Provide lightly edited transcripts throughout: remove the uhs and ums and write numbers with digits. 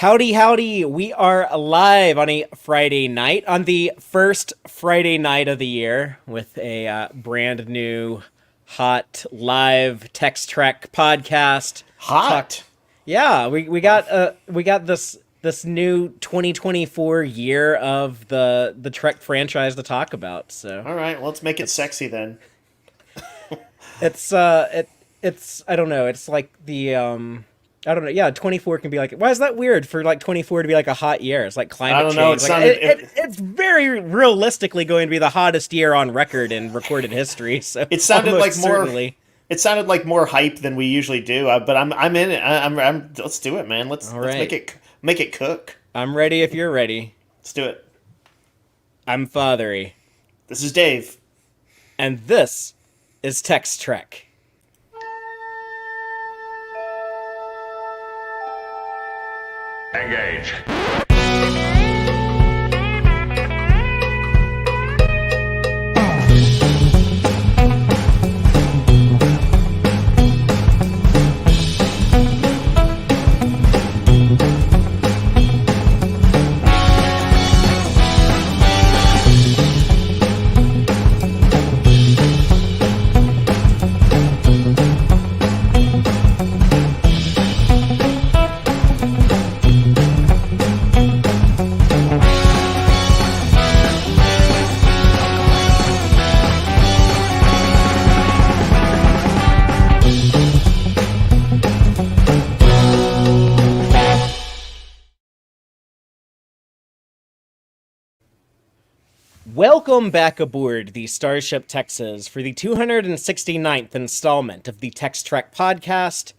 Howdy, howdy. We are live on a Friday night, on the first Friday night of the year, with a brand new, hot, live Tex-Trek podcast. Hot. Yeah, we got this new 2024 year of the Trek franchise to talk about. So All right, well, let's make it sexy then. it's I don't know. It's like the I don't know. Yeah, 24 can be like. Why is that weird for like 24 to be like a hot year? It's like climate I don't know. It change. Like, sounded. it's very realistically going to be the hottest year on record in recorded history. So It sounded like almost more. certainly. It sounded like more hype than we usually do. But I'm in it. I'm. Let's do it, man. Let's right. make it cook. I'm ready if you're ready. Let's do it. I'm Fatheree, This is Dave. and this is Tex-Trek. Engage. Welcome back aboard the Starship Texas for the 269th installment of the Tex-Trek podcast,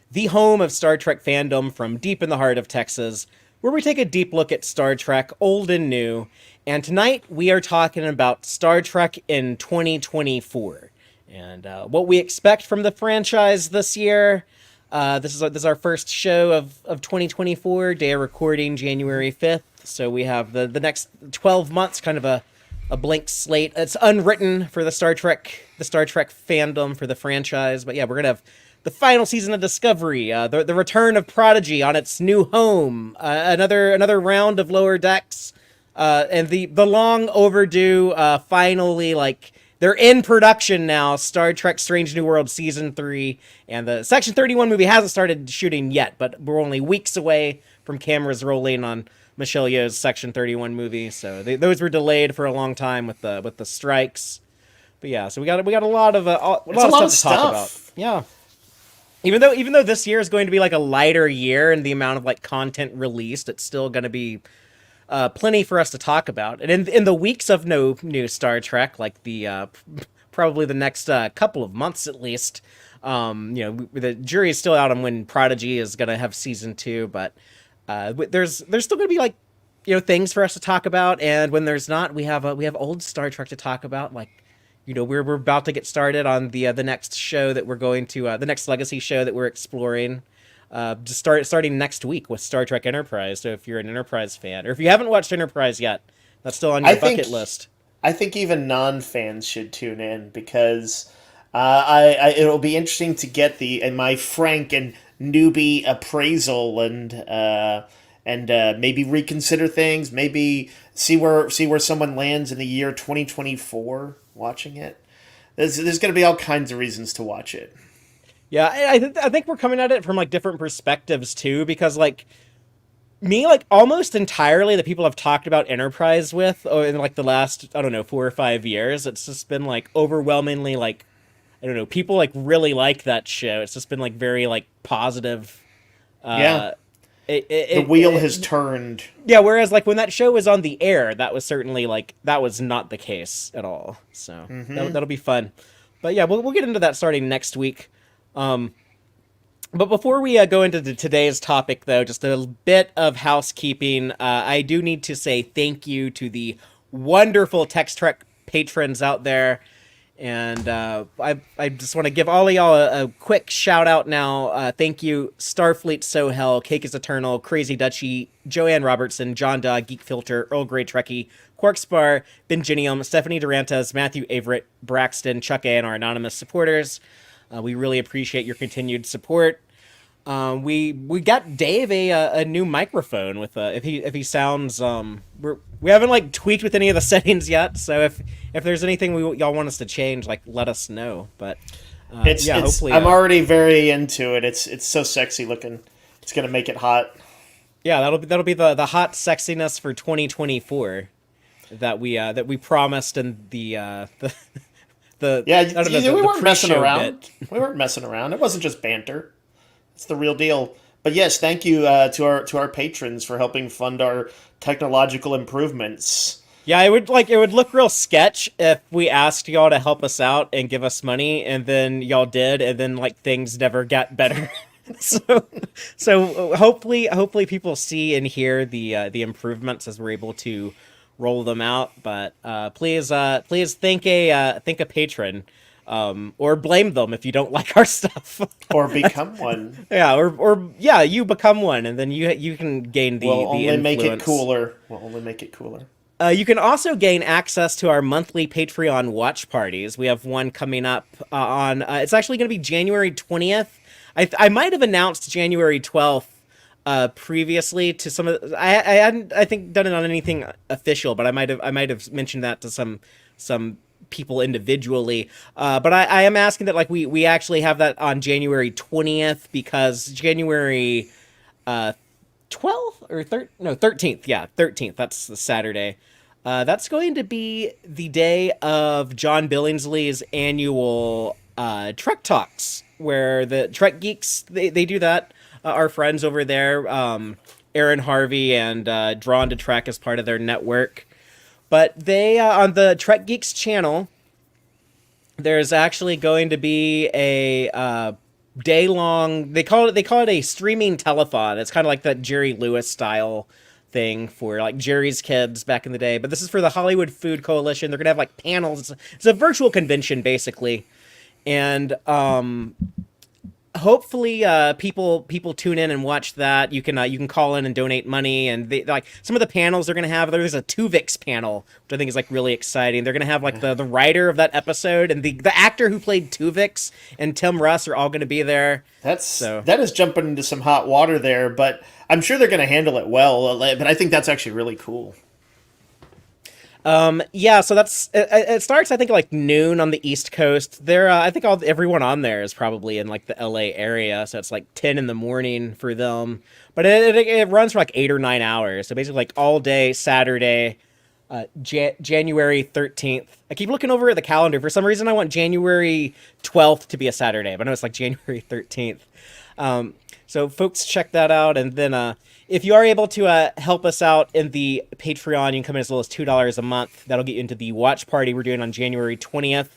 the home of Star Trek fandom from deep in the heart of Texas, where we take a deep look at Star Trek, old and new, and tonight we are talking about Star Trek in 2024, and what we expect from the franchise this year. This is our first show of 2024, day of recording January 5th, so we have the next 12 months, kind of a blank slate. It's unwritten for the Star Trek fandom for the franchise. But yeah, we're gonna have the final season of Discovery, the return of Prodigy on its new home, another round of Lower Decks, and the long overdue finally, like, they're in production now, Star Trek Strange New World Season 3, and the Section 31 movie hasn't started shooting yet, but we're only weeks away from cameras rolling on Michelle Yeoh's Section 31 movie, so those were delayed for a long time with the strikes. But yeah, so we got a lot of stuff to talk about. Yeah, even though this year is going to be like a lighter year in the amount of like content released, it's still going to be plenty for us to talk about. And in the weeks of no new Star Trek, like the probably the next couple of months at least, the jury is still out on when Prodigy is going to have season 2, but. There's still going to be like, things for us to talk about, and when there's not, we have old Star Trek to talk about. Like, we're about to get started on the next show that we're going to the next Legacy show that we're exploring. Starting next week with Star Trek Enterprise. So if you're an Enterprise fan, or if you haven't watched Enterprise yet, that's still on your bucket list. I think even non-fans should tune in because it'll be interesting to get my frank and newbie appraisal and maybe reconsider things, maybe see where someone lands in the year 2024 watching it. There's going to be all kinds of reasons to watch it. Yeah, I think we're coming at it from like different perspectives too, because like me, like almost entirely the people I've talked about Enterprise with in like the last, I don't know, 4 or 5 years, it's just been like overwhelmingly like, I don't know, people like really like that show. It's just been like very like positive. Yeah. The wheel has turned. Yeah, whereas like when that show was on the air, that was certainly like, that was not the case at all. So that'll be fun. But yeah, we'll get into that starting next week. But before we go into today's topic, though, just a bit of housekeeping. I do need to say thank you to the wonderful Tex-Trek patrons out there. And I just want to give all of y'all a quick shout out now. Thank you, Starfleet Sohel, Cake is Eternal, Crazy Dutchie, Joanne Robertson, John Dog, Geek Filter, Earl Grey Trekkie, Quarkspar, Benjinium, Stephanie Durantes, Matthew Averett, Braxton, Chuck A, and our anonymous supporters. We really appreciate your continued support. We got Dave a new microphone with if he sounds we haven't like tweaked with any of the settings yet. So if there's anything y'all want us to change, like let us know. But yeah, It's hopefully I'm already very into it. It's so sexy looking. It's gonna make it hot. yeah, that'll be the hot sexiness for 2024 that we promised in the Yeah, I don't know we the weren't messing pre-show around. bit. We weren't messing around. It wasn't just banter. It's the real deal. But yes, thank you to our patrons for helping fund our technological improvements. Yeah, it would look real sketch if we asked y'all to help us out and give us money, and then y'all did, and then like things never got better. so hopefully people see and hear the improvements as we're able to roll them out. But please thank a patron. Or blame them if you don't like our stuff. Or become one. Yeah, or yeah, you become one, and then you can gain the We'll the only make it influence. cooler. We'll only make it cooler. You can also gain access to our monthly Patreon watch parties. We have one coming up on. It's actually going to be January 20th. I might have announced January 12th previously to some of. I hadn't I think done it on anything official, but I might have mentioned that to some people individually. But I am asking that like we actually have that on January 20th because January 12th or 13th. Yeah, 13th. That's the Saturday. That's going to be the day of John Billingsley's annual Trek Talks, where the Trek geeks they do that. Our friends over there, Aaron Harvey and Drawn to Trek as part of their network. But they on the Trek Geeks channel, there's actually going to be a day long. They call it a streaming telethon. It's kind of like that Jerry Lewis style thing for like Jerry's Kids back in the day. But this is for the Hollywood Food Coalition. They're gonna have like panels. It's a virtual convention basically, and hopefully people tune in and watch that. You can call in and donate money, and they like some of the panels they're gonna have. There's a Tuvix panel, which I think is like really exciting. They're gonna have like the writer of that episode and the actor who played Tuvix and Tim Russ are all gonna be there. That is jumping into some hot water there, but I'm sure they're gonna handle it well. But I think that's actually really cool. Yeah, so it starts I think like noon on the East Coast. There, I think everyone on there is probably in like the LA area, so it's like 10 in the morning for them. But it runs for like 8 or 9 hours, so basically like all day Saturday, January 13th. I keep looking over at the calendar for some reason. I want January 12th to be a Saturday, but I know it's like January 13th. So folks, check that out, and then if you are able to help us out in the Patreon, you can come in as little as $2 a month. That'll get you into the watch party we're doing on January 20th.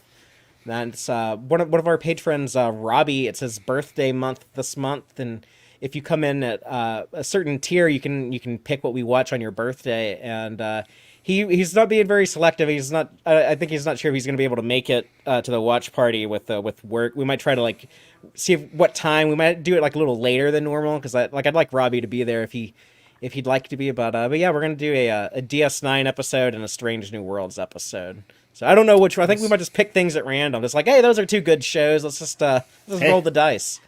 That's one of our patrons, Robbie. It's his birthday month this month, and if you come in at a certain tier, you can pick what we watch on your birthday. And he's not being very selective. He's not. I think he's not sure if he's going to be able to make it to the watch party with work. We might try to like see what time. We might do it like a little later than normal because I'd like Robbie to be there if he'd like to be. But yeah, we're gonna do a DS9 episode and a Strange New Worlds episode. So I don't know which one. I think we might just pick things at random. Just like, hey, those are two good shows. Let's just roll the dice.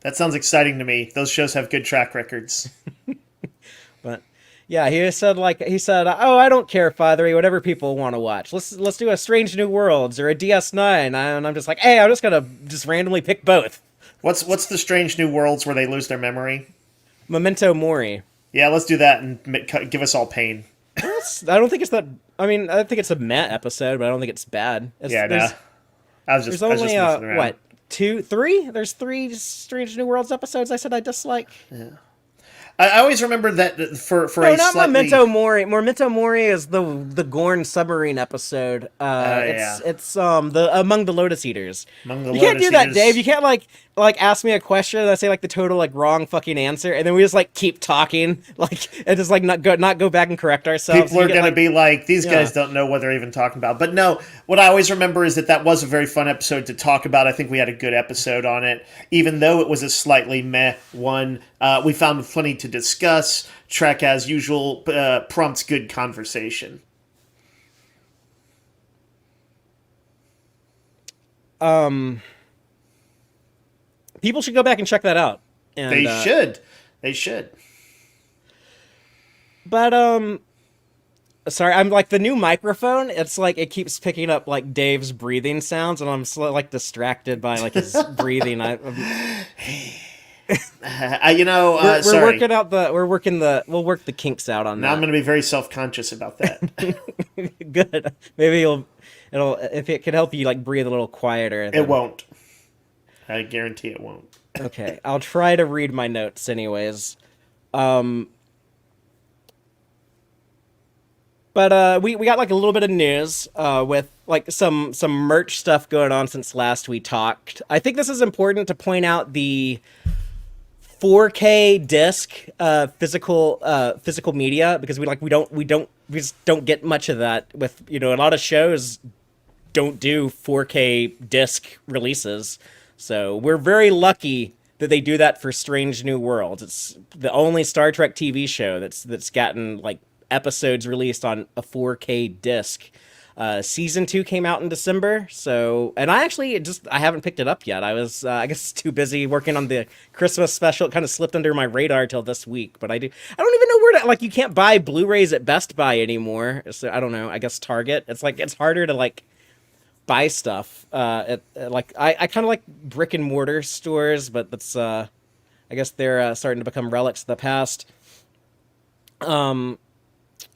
That sounds exciting to me. Those shows have good track records. But yeah, he said, oh, I don't care, Fatheree, whatever people want to watch. Let's do a Strange New Worlds or a DS9. And I'm just like, hey, I'm just gonna just randomly pick both. What's the Strange New Worlds where they lose their memory? Memento Mori. Yeah, let's do that and give us all pain. I don't think it's that. I mean, I think it's a meh episode, but I don't think it's bad. No. There's only what, 2, 3? There's 3 Strange New Worlds episodes I said I dislike. Yeah. I always remember that for no, not slightly... Memento Mori. Memento Mori is the Gorn submarine episode. It's the Among the Lotus Eaters. You can't do that, Dave. You can't like ask me a question and I say like the total like wrong fucking answer, and then we just like keep talking and just like not go back and correct ourselves. People are gonna be like, these guys don't know what they're even talking about. But no, what I always remember is that was a very fun episode to talk about. I think we had a good episode on it, even though it was a slightly meh one. We found plenty to discuss. Trek, as usual, prompts good conversation. People should go back and check that out. And They should. They should. but sorry, I'm like the new microphone. It's like it keeps picking up like Dave's breathing sounds, and I'm like distracted by like his breathing. We're Sorry. working out we'll work the kinks out on Now I'm that. going to be very self-conscious about that. Good. Maybe it'll if it could help you like breathe a little quieter. It Then. won't. I guarantee it won't. Okay, I'll try to read my notes anyways. Um, but we got like a little bit of news with like some merch stuff going on since last we talked. I think this is important to point out the 4K disc physical media because we just don't get much of that with a lot of shows don't do 4K disc releases. So we're very lucky that they do that for Strange New Worlds. It's the only Star Trek TV show that's gotten like episodes released on a 4K disc. Season 2 came out in December, so and I haven't picked it up yet. I was I guess too busy working on the Christmas special. It kind of slipped under my radar till this week, but I don't even know where to like. You can't buy Blu-rays at Best Buy anymore, so I don't know. I guess Target. It's like it's harder to like buy stuff. Like I kind of like brick and mortar stores, but that's I guess they're starting to become relics of the past.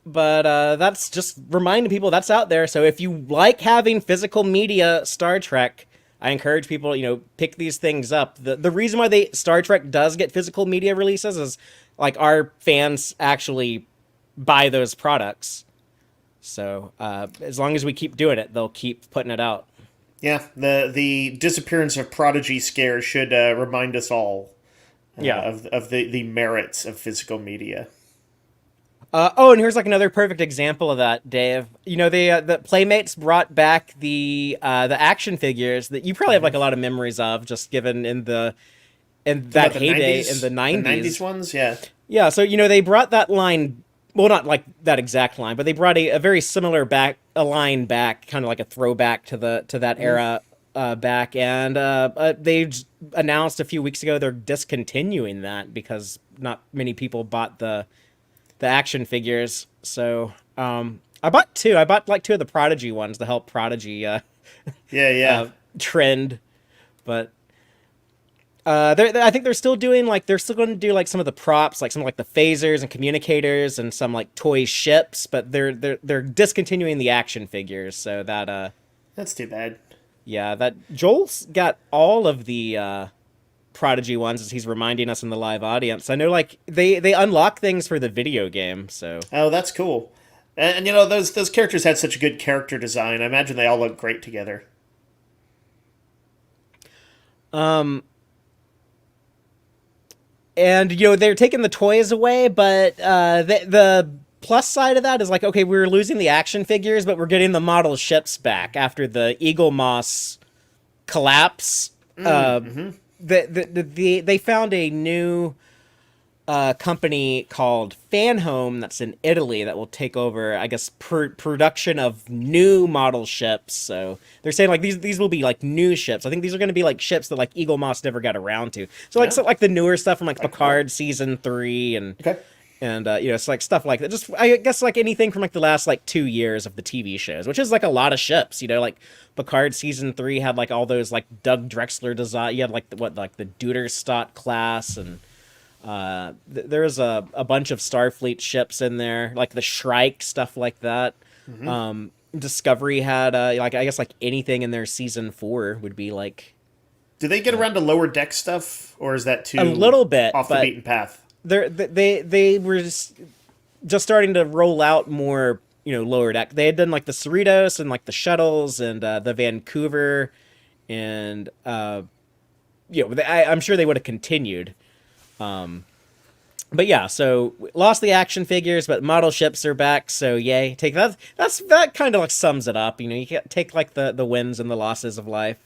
But that's just reminding people that's out there. So if you like having physical media Star Trek, I encourage people, pick these things up. The reason why Star Trek does get physical media releases is like our fans actually buy those products. So as long as we keep doing it, they'll keep putting it out. Yeah, the disappearance of Prodigy scare should remind us all of the merits of physical media. And here's like another perfect example of that, Dave. The Playmates brought back the action figures that you probably have like a lot of memories of, just given in that heyday 90s, in the 90s. The 90s ones, yeah. Yeah, so they brought that line, well, not like that exact line, but they brought a very similar line back, kind of like a throwback to that era back, and they announced a few weeks ago they're discontinuing that because not many people bought the action figures. So I bought two. I bought like two of the Prodigy ones to help Prodigy trend. But I think they're still doing like they're still going to do like some of the props, like some like the phasers and communicators and some like toy ships, but they're discontinuing the action figures. So that's too bad. Yeah, that Joel's got all of the Prodigy ones, as he's reminding us in the live audience. I know like they unlock things for the video game, so that's cool. And those characters had such a good character design. I imagine they all look great together. And they're taking the toys away, but the plus side of that is like, okay, we're losing the action figures, but we're getting the model ships back after the Eagle Moss collapse. They found a new company called Fan Home that's in Italy that will take over, I guess, production of new model ships. So they're saying like these will be like new ships. I think these are going to be like ships that like Eagle Moss never got around to. So like the newer stuff from like Picard season 3 and it's like stuff like that. Just I guess like anything from like the last like 2 years of the TV shows, which is like a lot of ships. Like Picard season 3 had like all those like Doug Drexler design. You had like the Duderstadt class, and there's a bunch of Starfleet ships in there, like the Shrike, stuff like that. Discovery had like I guess like anything in their season 4 would be like. Do they get around to lower deck stuff, or is that too a little bit off the beaten path? They were just starting to roll out more, lower deck. They had done like the Cerritos and like the shuttles and the Vancouver, and I'm sure they would have continued. But yeah, so lost the action figures, but model ships are back. So yay, take that. That kind of like sums it up. You can't take like the wins and the losses of life.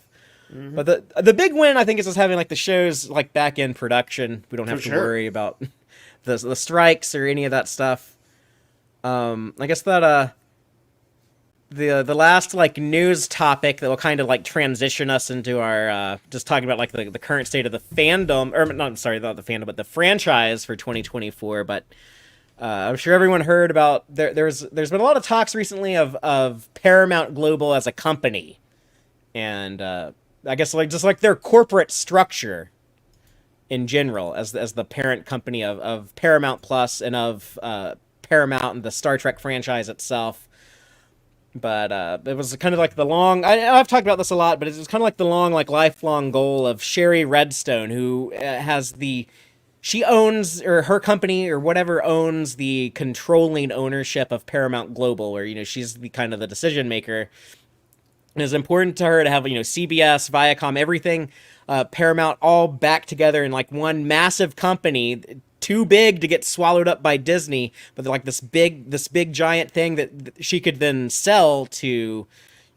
But the big win, I think, is just having like the shows like back in production. We don't have to worry about the strikes or any of that stuff. I guess that the last like news topic that will kind of like transition us into our just talking about like the current state of the fandom, or not, sorry, not the fandom, but the franchise for 2024. But I'm sure everyone heard about there's been a lot of talks recently of Paramount Global as a company, and I guess like just like their corporate structure in general as the parent company of Paramount Plus and of Paramount and the Star Trek franchise itself. But it was kind of like the long. I've talked about this a lot, but it was kind of like the long, like lifelong goal of Sherry Redstone, who has the. She owns, or her company, or whatever owns the controlling ownership of Paramount Global, where she's the kind of the decision maker. And it's important to her to have CBS, Viacom, everything, Paramount all back together in like one massive company, too big to get swallowed up by Disney, but like this big giant thing that she could then sell to,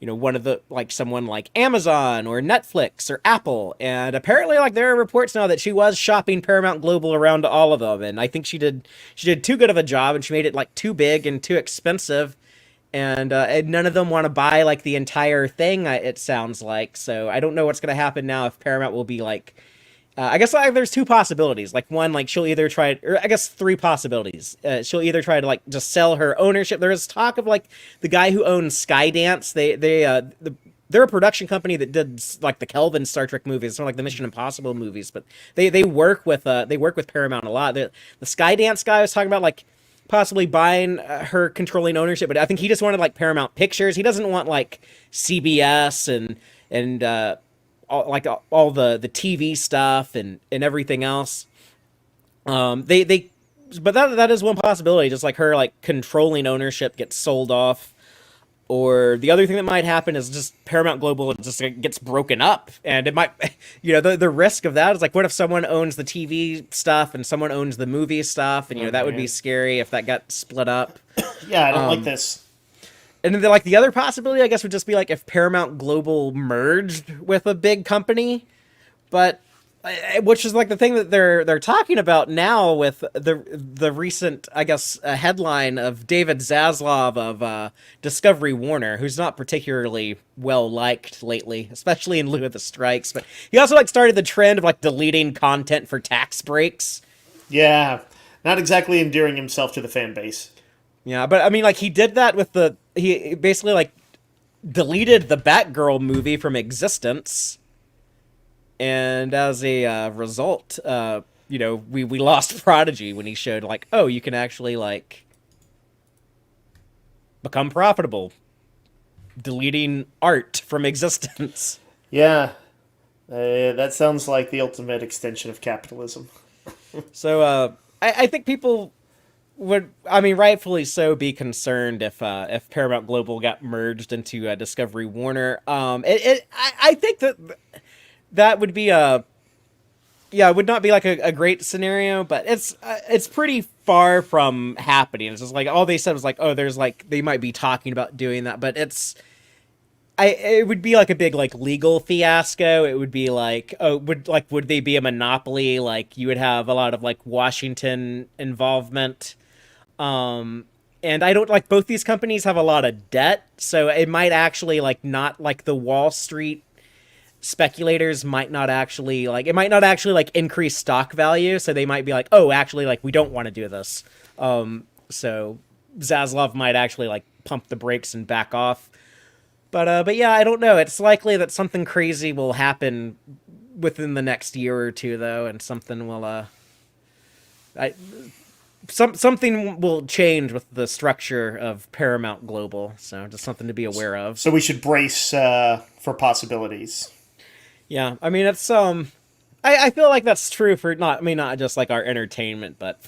one of the like someone like Amazon or Netflix or Apple. And apparently, like there are reports now that she was shopping Paramount Global around to all of them, and I think she did too good of a job, and she made it like too big and too expensive. And none of them want to buy like the entire thing. It sounds like. So I don't know what's gonna happen now if Paramount will be like. I guess like there's two possibilities. Like one, like she'll either try, or I guess three possibilities. She'll either try to like just sell her ownership. There is talk of like the guy who owns Skydance. They're a production company that did like the Kelvin Star Trek movies, sort of like the Mission Impossible movies. But they work with Paramount a lot. The Skydance guy was talking about like possibly buying her controlling ownership, but I think he just wanted like Paramount Pictures. He doesn't want like CBS and all the TV stuff and everything else. But that is one possibility. Just like her like controlling ownership gets sold off. Or the other thing that might happen is just Paramount Global just gets broken up, and it might, the risk of that is like, what if someone owns the TV stuff and someone owns the movie stuff, and that would be scary if that got split up. Yeah, I don't like this. And then like the other possibility, I guess, would just be like if Paramount Global merged with a big company, but which is like the thing that they're talking about now with the recent, I guess, headline of David Zaslav of Discovery Warner, who's not particularly well liked lately, especially in lieu of the strikes. But he also like started the trend of like deleting content for tax breaks. Yeah, not exactly endearing himself to the fan base. Yeah, but I mean, like he did that with he basically like deleted the Batgirl movie from existence. And as a result, we lost Prodigy when he showed like, oh, you can actually like become profitable, deleting art from existence. Yeah, that sounds like the ultimate extension of capitalism. So I think people would, I mean, rightfully so, be concerned if Paramount Global got merged into Discovery Warner. I think that would be it would not be like a great scenario, but it's pretty far from happening. It's just like all they said was like, oh, there's like they might be talking about doing that, but it would be like a big like legal fiasco. It would be like, oh, would they be a monopoly? Like you would have a lot of like Washington involvement. And I don't like both these companies have a lot of debt, so it might actually like not like the Wall Street speculators might not actually like it might not actually like increase stock value, so they might be like, oh, actually like we don't want to do this. So Zaslav might actually like pump the brakes and back off. But yeah, I don't know. It's likely that something crazy will happen within the next year or two, though, and something will something will change with the structure of Paramount Global. So just something to be aware of. So we should brace for possibilities. Yeah, I mean it's I feel like that's true for not just like our entertainment, but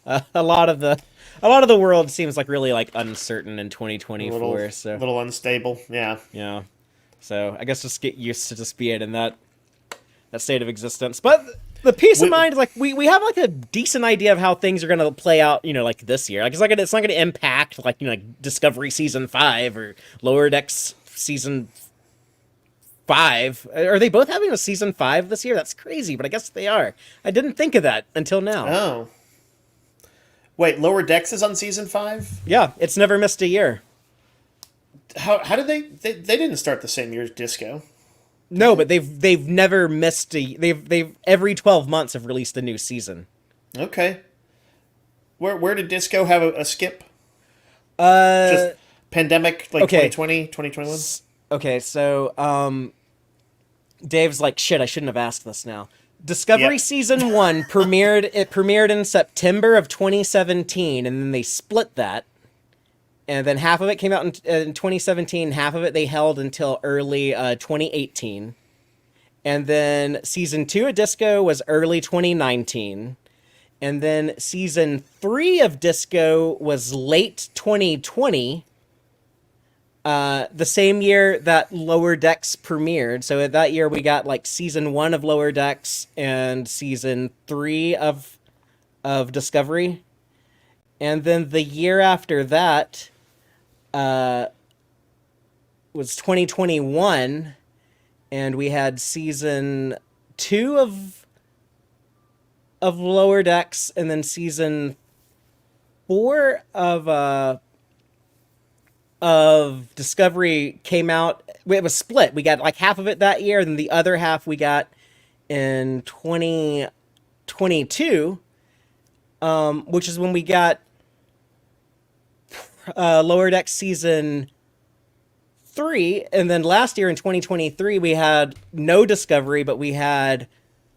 a lot of the world seems like really like uncertain in 2024. A little unstable. Yeah. Yeah. So I guess just get used to just being in that state of existence. But the peace of mind is like we have like a decent idea of how things are going to play out, like this year. Like it's not going to impact like like Discovery season 5 or Lower Decks season 5. Are they both having a season 5 this year? That's crazy, but I guess they are. I didn't think of that until now. Oh. Wait, Lower Decks is on season 5? Yeah, it's never missed a year. how did they didn't start the same year as Disco? No, but they've never missed they've every 12 months have released a new season. Okay. Where did Disco have a skip? Uh Just pandemic, like okay. 2020, 2021? Okay, so Dave's like, shit, I shouldn't have asked this now. Discovery Yep. season 1 premiered in September of 2017, and then they split that. And then half of it came out in 2017, half of it they held until early 2018. And then season 2 of Disco was early 2019. And then season 3 of Disco was late 2020, the same year that Lower Decks premiered. So that year we got like season 1 of Lower Decks and season 3 of Discovery. And then the year after that was 2021, and we had season 2 of Lower Decks, and then season 4 of Discovery came out. It was split. We got like half of it that year, and then the other half we got in 2022, which is when we got Lower Decks season 3, and then last year in 2023 we had no Discovery, but we had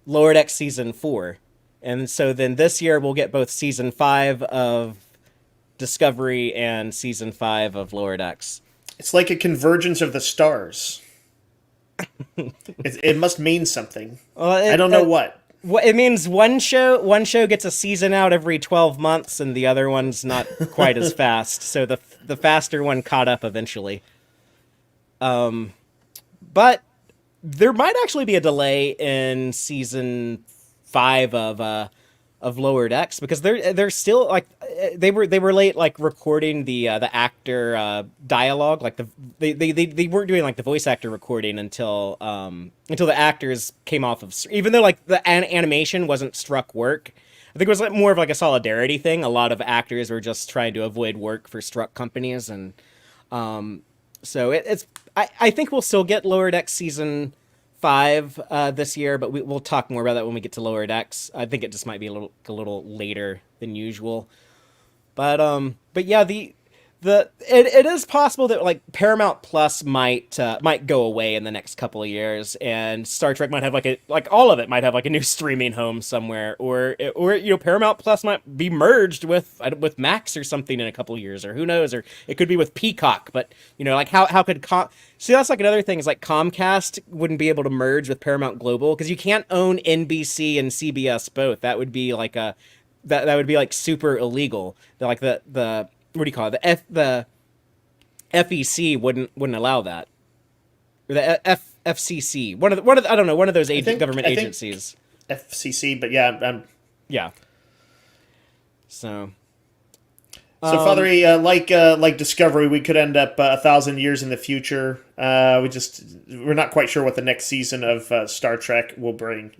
Lower Decks season 4. And so then this year we'll get both season 5 of Discovery and season 5 of Lower Decks. It's like a convergence of the stars. It must mean something. I don't know what. It means one show gets a season out every 12 months, and the other one's not quite as fast. So the faster one caught up eventually. But there might actually be a delay in season 5 of Lower Decks, because they're still like they were late like recording the actor dialogue, like they weren't doing like the voice actor recording until the actors came off of, even though like the animation wasn't struck work. I think it was like more of like a solidarity thing. A lot of actors were just trying to avoid work for struck companies, and so it's I think we'll still get Lower Decks season 5 this year, but we'll talk more about that when we get to Lower Decks. I think it just might be a little later than usual. But yeah, it is possible that like Paramount Plus might go away in the next couple of years, and Star Trek might have like all of it might have like a new streaming home somewhere, or Paramount Plus might be merged with Max or something in a couple of years, or who knows, or it could be with Peacock. But like how could see, that's like another thing, is like Comcast wouldn't be able to merge with Paramount Global, because you can't own NBC and CBS both. That would be like that would be like super illegal. Like the what do you call it? The FEC wouldn't allow that. Or the FCC. One of I don't know, one of those government agencies. FCC, but yeah, yeah. So Fatheree, like Discovery, we could end up 1,000 years in the future. We're not quite sure what the next season of Star Trek will bring.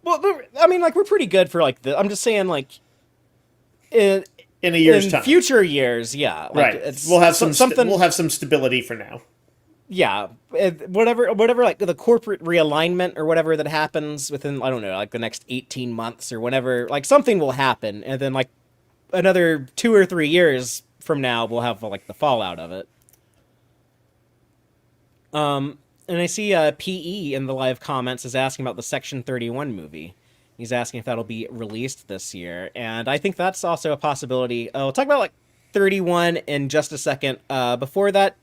Well, I mean, like, we're pretty good for like I'm just saying, like, in a year's time, future years, yeah, like, right. We'll have something. We'll have some stability for now. Yeah, whatever, like the corporate realignment or whatever that happens within, I don't know, like the next 18 months or whenever, like something will happen, and then like another 2 or 3 years from now, we'll have like the fallout of it. And I see PE in the live comments is asking about the Section 31 movie. He's asking if that'll be released this year, and I think that's also a possibility. We'll talk about like 31 in just a second. Before that,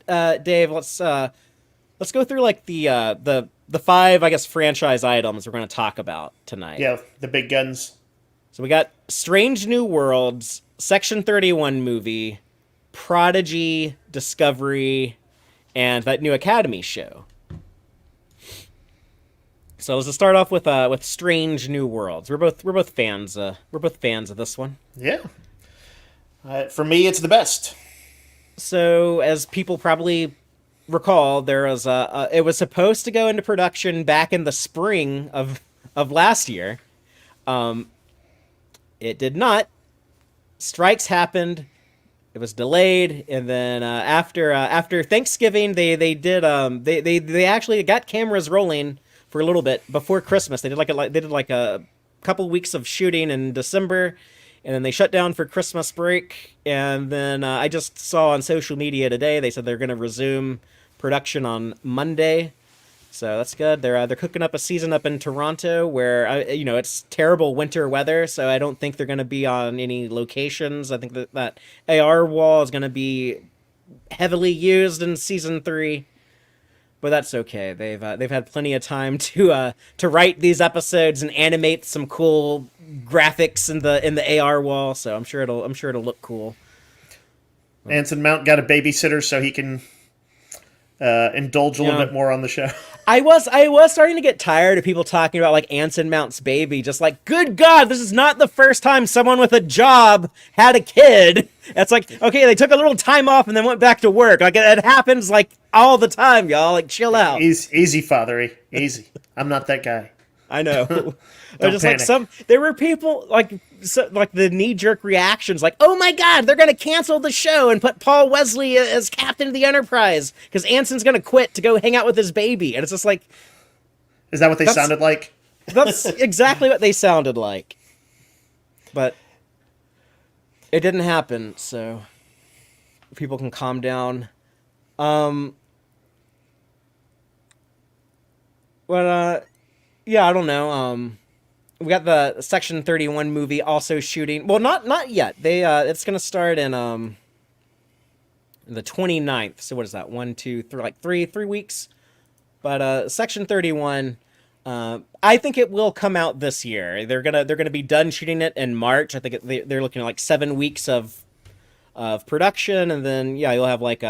Dave, let's go through like the 5, I guess, franchise items we're going to talk about tonight. Yeah, the big guns. So we got Strange New Worlds, Section 31 movie, Prodigy, Discovery, and that new Academy show. So let's just start off with Strange New Worlds. We're both fans. We're both fans of this one. Yeah. For me, it's the best. So, as people probably recall, there was it was supposed to go into production back in the spring of last year. It did not. Strikes happened. it was delayed, and then after Thanksgiving, they actually got cameras rolling for a little bit before Christmas. They did like a couple weeks of shooting in December, and then they shut down for Christmas break. And then I just saw on social media today they said they're going to resume production on Monday. So that's good. They're cooking up a season up in Toronto where it's terrible winter weather, so I don't think they're going to be on any locations. I think that AR wall is going to be heavily used in season 3, but that's okay. They've had plenty of time to write these episodes and animate some cool graphics in the AR wall, so I'm sure it'll look cool. Anson Mount got a babysitter so he can indulge a little bit more on the show. I was starting to get tired of people talking about like Anson Mount's baby. Just like, good God, this is not the first time someone with a job had a kid. It's like, okay, they took a little time off and then went back to work. Like it happens like all the time, y'all. Like chill out. Easy, Fatheree. Easy. I'm not that guy. I know. Don't just panic. like there were people like the knee-jerk reactions like, oh my God, they're gonna cancel the show and put Paul Wesley as captain of the Enterprise because Anson's gonna quit to go hang out with his baby. And it's just like, is that what they sounded like? That's exactly what they sounded like, but it didn't happen, so people can calm down. Yeah, I don't know. We got the Section 31 movie also shooting. Well, not yet. It's gonna start in the 29th. So what is that? 1, 2, 3, like three weeks. But Section 31, I think it will come out this year. They're gonna be done shooting it in March. I think they're looking at like 7 weeks of production, and then you'll have like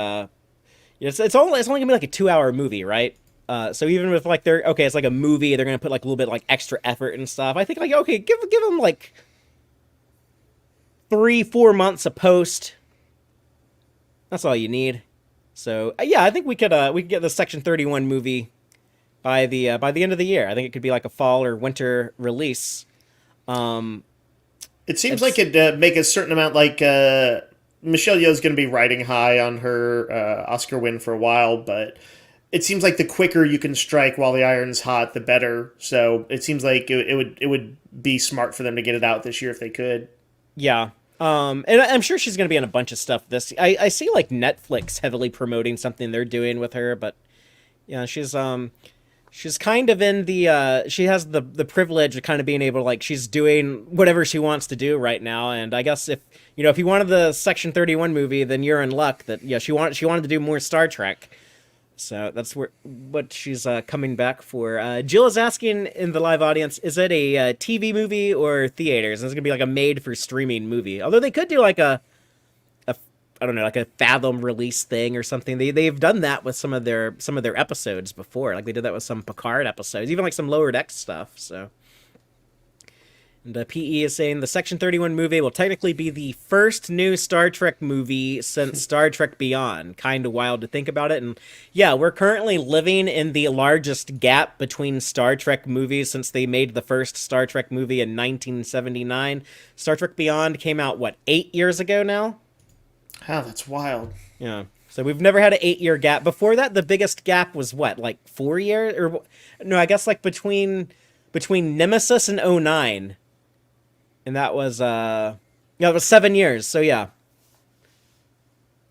it's only gonna be like a 2-hour movie, right? So even with like it's like a movie, they're gonna put like a little bit like extra effort and stuff. I think like okay, give them like 3-4 months of post. That's all you need. So I think we could get the Section 31 movie by the end of the year. I think it could be like a fall or winter release. It seems like it'd make a certain amount. Like Michelle Yeoh's going to be riding high on her Oscar win for a while, but it seems like the quicker you can strike while the iron's hot, the better. So it seems like it would be smart for them to get it out this year if they could. Yeah. And I'm sure she's going to be in a bunch of stuff I see like Netflix heavily promoting something they're doing with her, but yeah, she's kind of in she has the privilege of kind of being able to like, she's doing whatever she wants to do right now. And I guess if you wanted the Section 31 movie, then you're in luck that, she wanted to do more Star Trek. So that's what she's coming back for. Jill is asking in the live audience, is it a TV movie or theaters? And it's going to be like a made-for-streaming movie. Although they could do like I don't know, like a Fathom release thing or something. They've done that with some of their episodes before. Like they did that with some Picard episodes, even like some Lower Decks stuff. So. And PE is saying the Section 31 movie will technically be the first new Star Trek movie since Star Trek Beyond. Kind of wild to think about it. And yeah, we're currently living in the largest gap between Star Trek movies since they made the first Star Trek movie in 1979. Star Trek Beyond came out, 8 years ago now? Wow, that's wild. Yeah. So we've never had an 8-year gap. Before that, the biggest gap was like 4 years? Or no, I guess like between Nemesis and 09. And that was, it was 7 years. So yeah.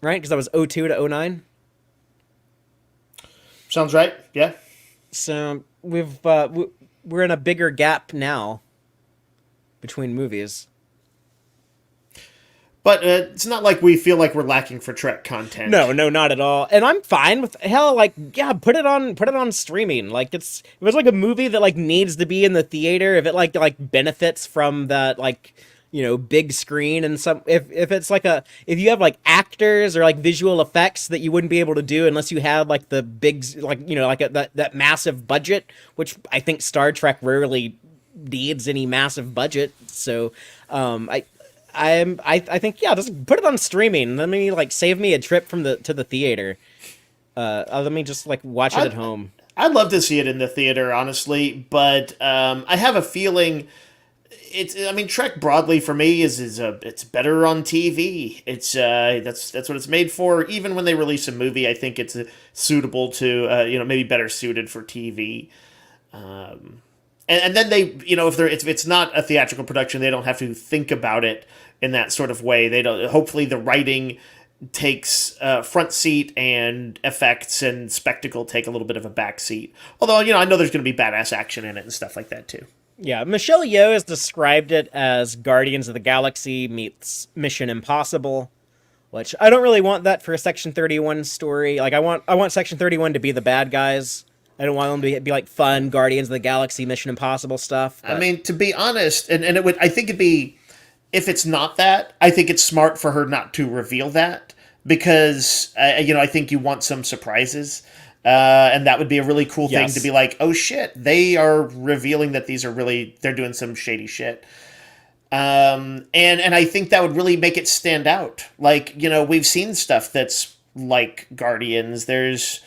Right? Because that was 02 to 09. Sounds right. Yeah. So we're in a bigger gap now between movies. But it's not like we feel like we're lacking for Trek content. No, not at all. And I'm fine with put it on streaming. Like if it's like a movie that like needs to be in the theater, if it like benefits from that big screen and if it's like if you have like actors or like visual effects that you wouldn't be able to do unless you had like the big that massive budget, which I think Star Trek rarely needs any massive budget. So I think just put it on streaming. Let me save me a trip to the theater. Let me just watch it at home. I'd love to see it in the theater, honestly, but I have a feeling I mean, Trek broadly for me it's better on TV. That's what it's made for. Even when they release a movie, I think it's suitable to maybe better suited for TV. And then they, if it's not a theatrical production, they don't have to think about it in that sort of way. They don't. Hopefully, the writing takes front seat, and effects and spectacle take a little bit of a back seat. Although, I know there's going to be badass action in it and stuff like that too. Yeah, Michelle Yeoh has described it as Guardians of the Galaxy meets Mission Impossible, which I don't really want that for a Section 31 story. Like, I want Section 31 to be the bad guys. I don't want them to be like fun Guardians of the Galaxy, Mission Impossible stuff. But I mean, to be honest, and it would, I think it'd be, if it's not that, I think it's smart for her not to reveal that, because I think you want some surprises. And that would be a really cool thing to be like, oh shit, they are revealing that they're doing some shady shit. And I think that would really make it stand out. Like, we've seen stuff that's like Guardians. There's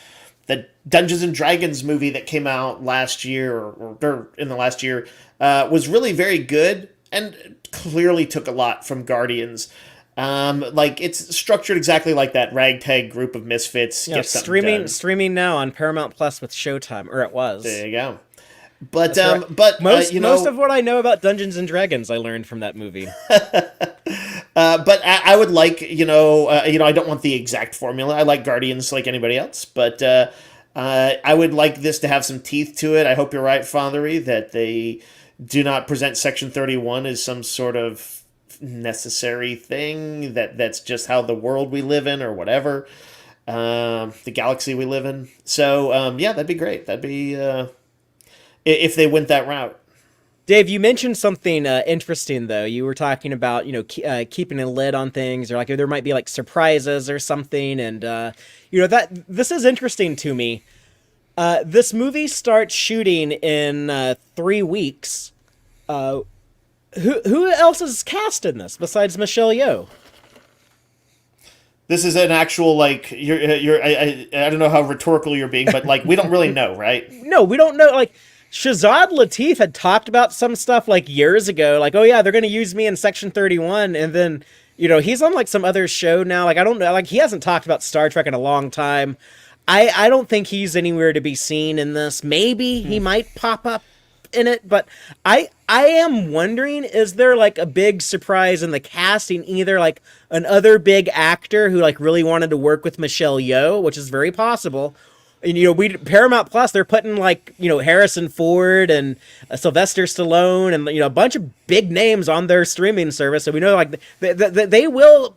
the Dungeons and Dragons movie that came out last year, or in the last year, was really very good and clearly took a lot from Guardians. Like, it's structured exactly like that ragtag group of misfits. Yeah, streaming now on Paramount Plus with Showtime, or it was. There you go. But right. but most of what I know about Dungeons and Dragons I learned from that movie. But I would like, I don't want the exact formula. I like Guardians like anybody else, but I would like this to have some teeth to it. I hope you're right, Fatheree, that they do not present Section 31 as some sort of necessary thing that's just how the world we live in or whatever, the galaxy we live in. So yeah, that'd be great. That'd be if they went that route. Dave, you mentioned something interesting though. You were talking about keeping a lid on things, or like there might be like surprises or something, and that this is interesting to me. This movie starts shooting in 3 weeks. Who else is cast in this besides Michelle Yeoh? This is an actual, like, I don't know how rhetorical you're being, but like, we don't really know, right? No, we don't know. Like, Shazad Latif had talked about some stuff like years ago, like, oh yeah, they're going to use me in Section 31, and then he's on like some other show now. Like, I don't know, like, he hasn't talked about Star Trek in a long time. I don't think he's anywhere to be seen in this. Maybe he might pop up in it, but I am wondering, is there like a big surprise in the casting, either like another big actor who like really wanted to work with Michelle Yeoh, which is very possible. And Paramount Plus, they're putting like Harrison Ford and Sylvester Stallone and a bunch of big names on their streaming service, so we know like they will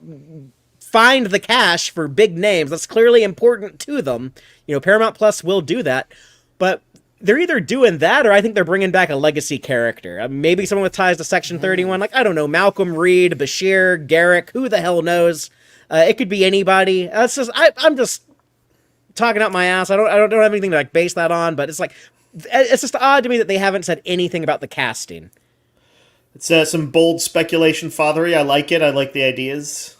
find the cash for big names. That's clearly important to them. Paramount Plus will do that, but they're either doing that, or I think they're bringing back a legacy character. Maybe someone with ties to Section 31. Like, I don't know, Malcolm Reed, Bashir, Garrick, who the hell knows? It could be anybody. I'm just talking out my ass. I don't have anything to like base that on, but it's just odd to me that they haven't said anything about the casting. It's some bold speculation, Fatheree. I like it. I like the ideas.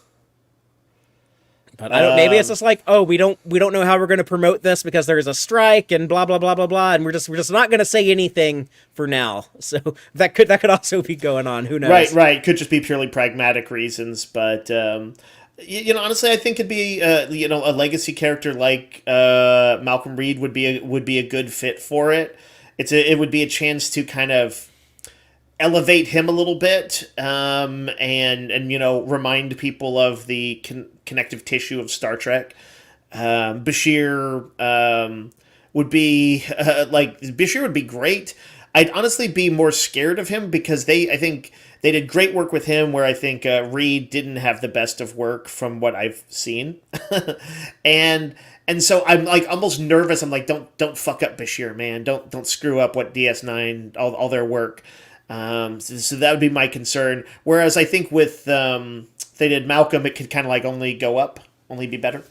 But maybe it's just like, oh, we don't know how we're going to promote this because there's a strike and blah blah blah blah blah, and we're just not going to say anything for now. So that could also be going on. Who knows? Right. Could just be purely pragmatic reasons, but honestly, I think it'd be a legacy character like Malcolm Reed would be a good fit for it. It would be a chance to kind of elevate him a little bit, and remind people of the connective tissue of Star Trek. Bashir would be Bashir would be great. I'd honestly be more scared of him because I think they did great work with him, where I think Reed didn't have the best of work from what I've seen, and so I'm like almost nervous. I'm like, don't fuck up Bashir, man. Don't screw up what DS9 all their work. So that would be my concern. Whereas I think with they did Malcolm, it could kind of like only go up, only be better.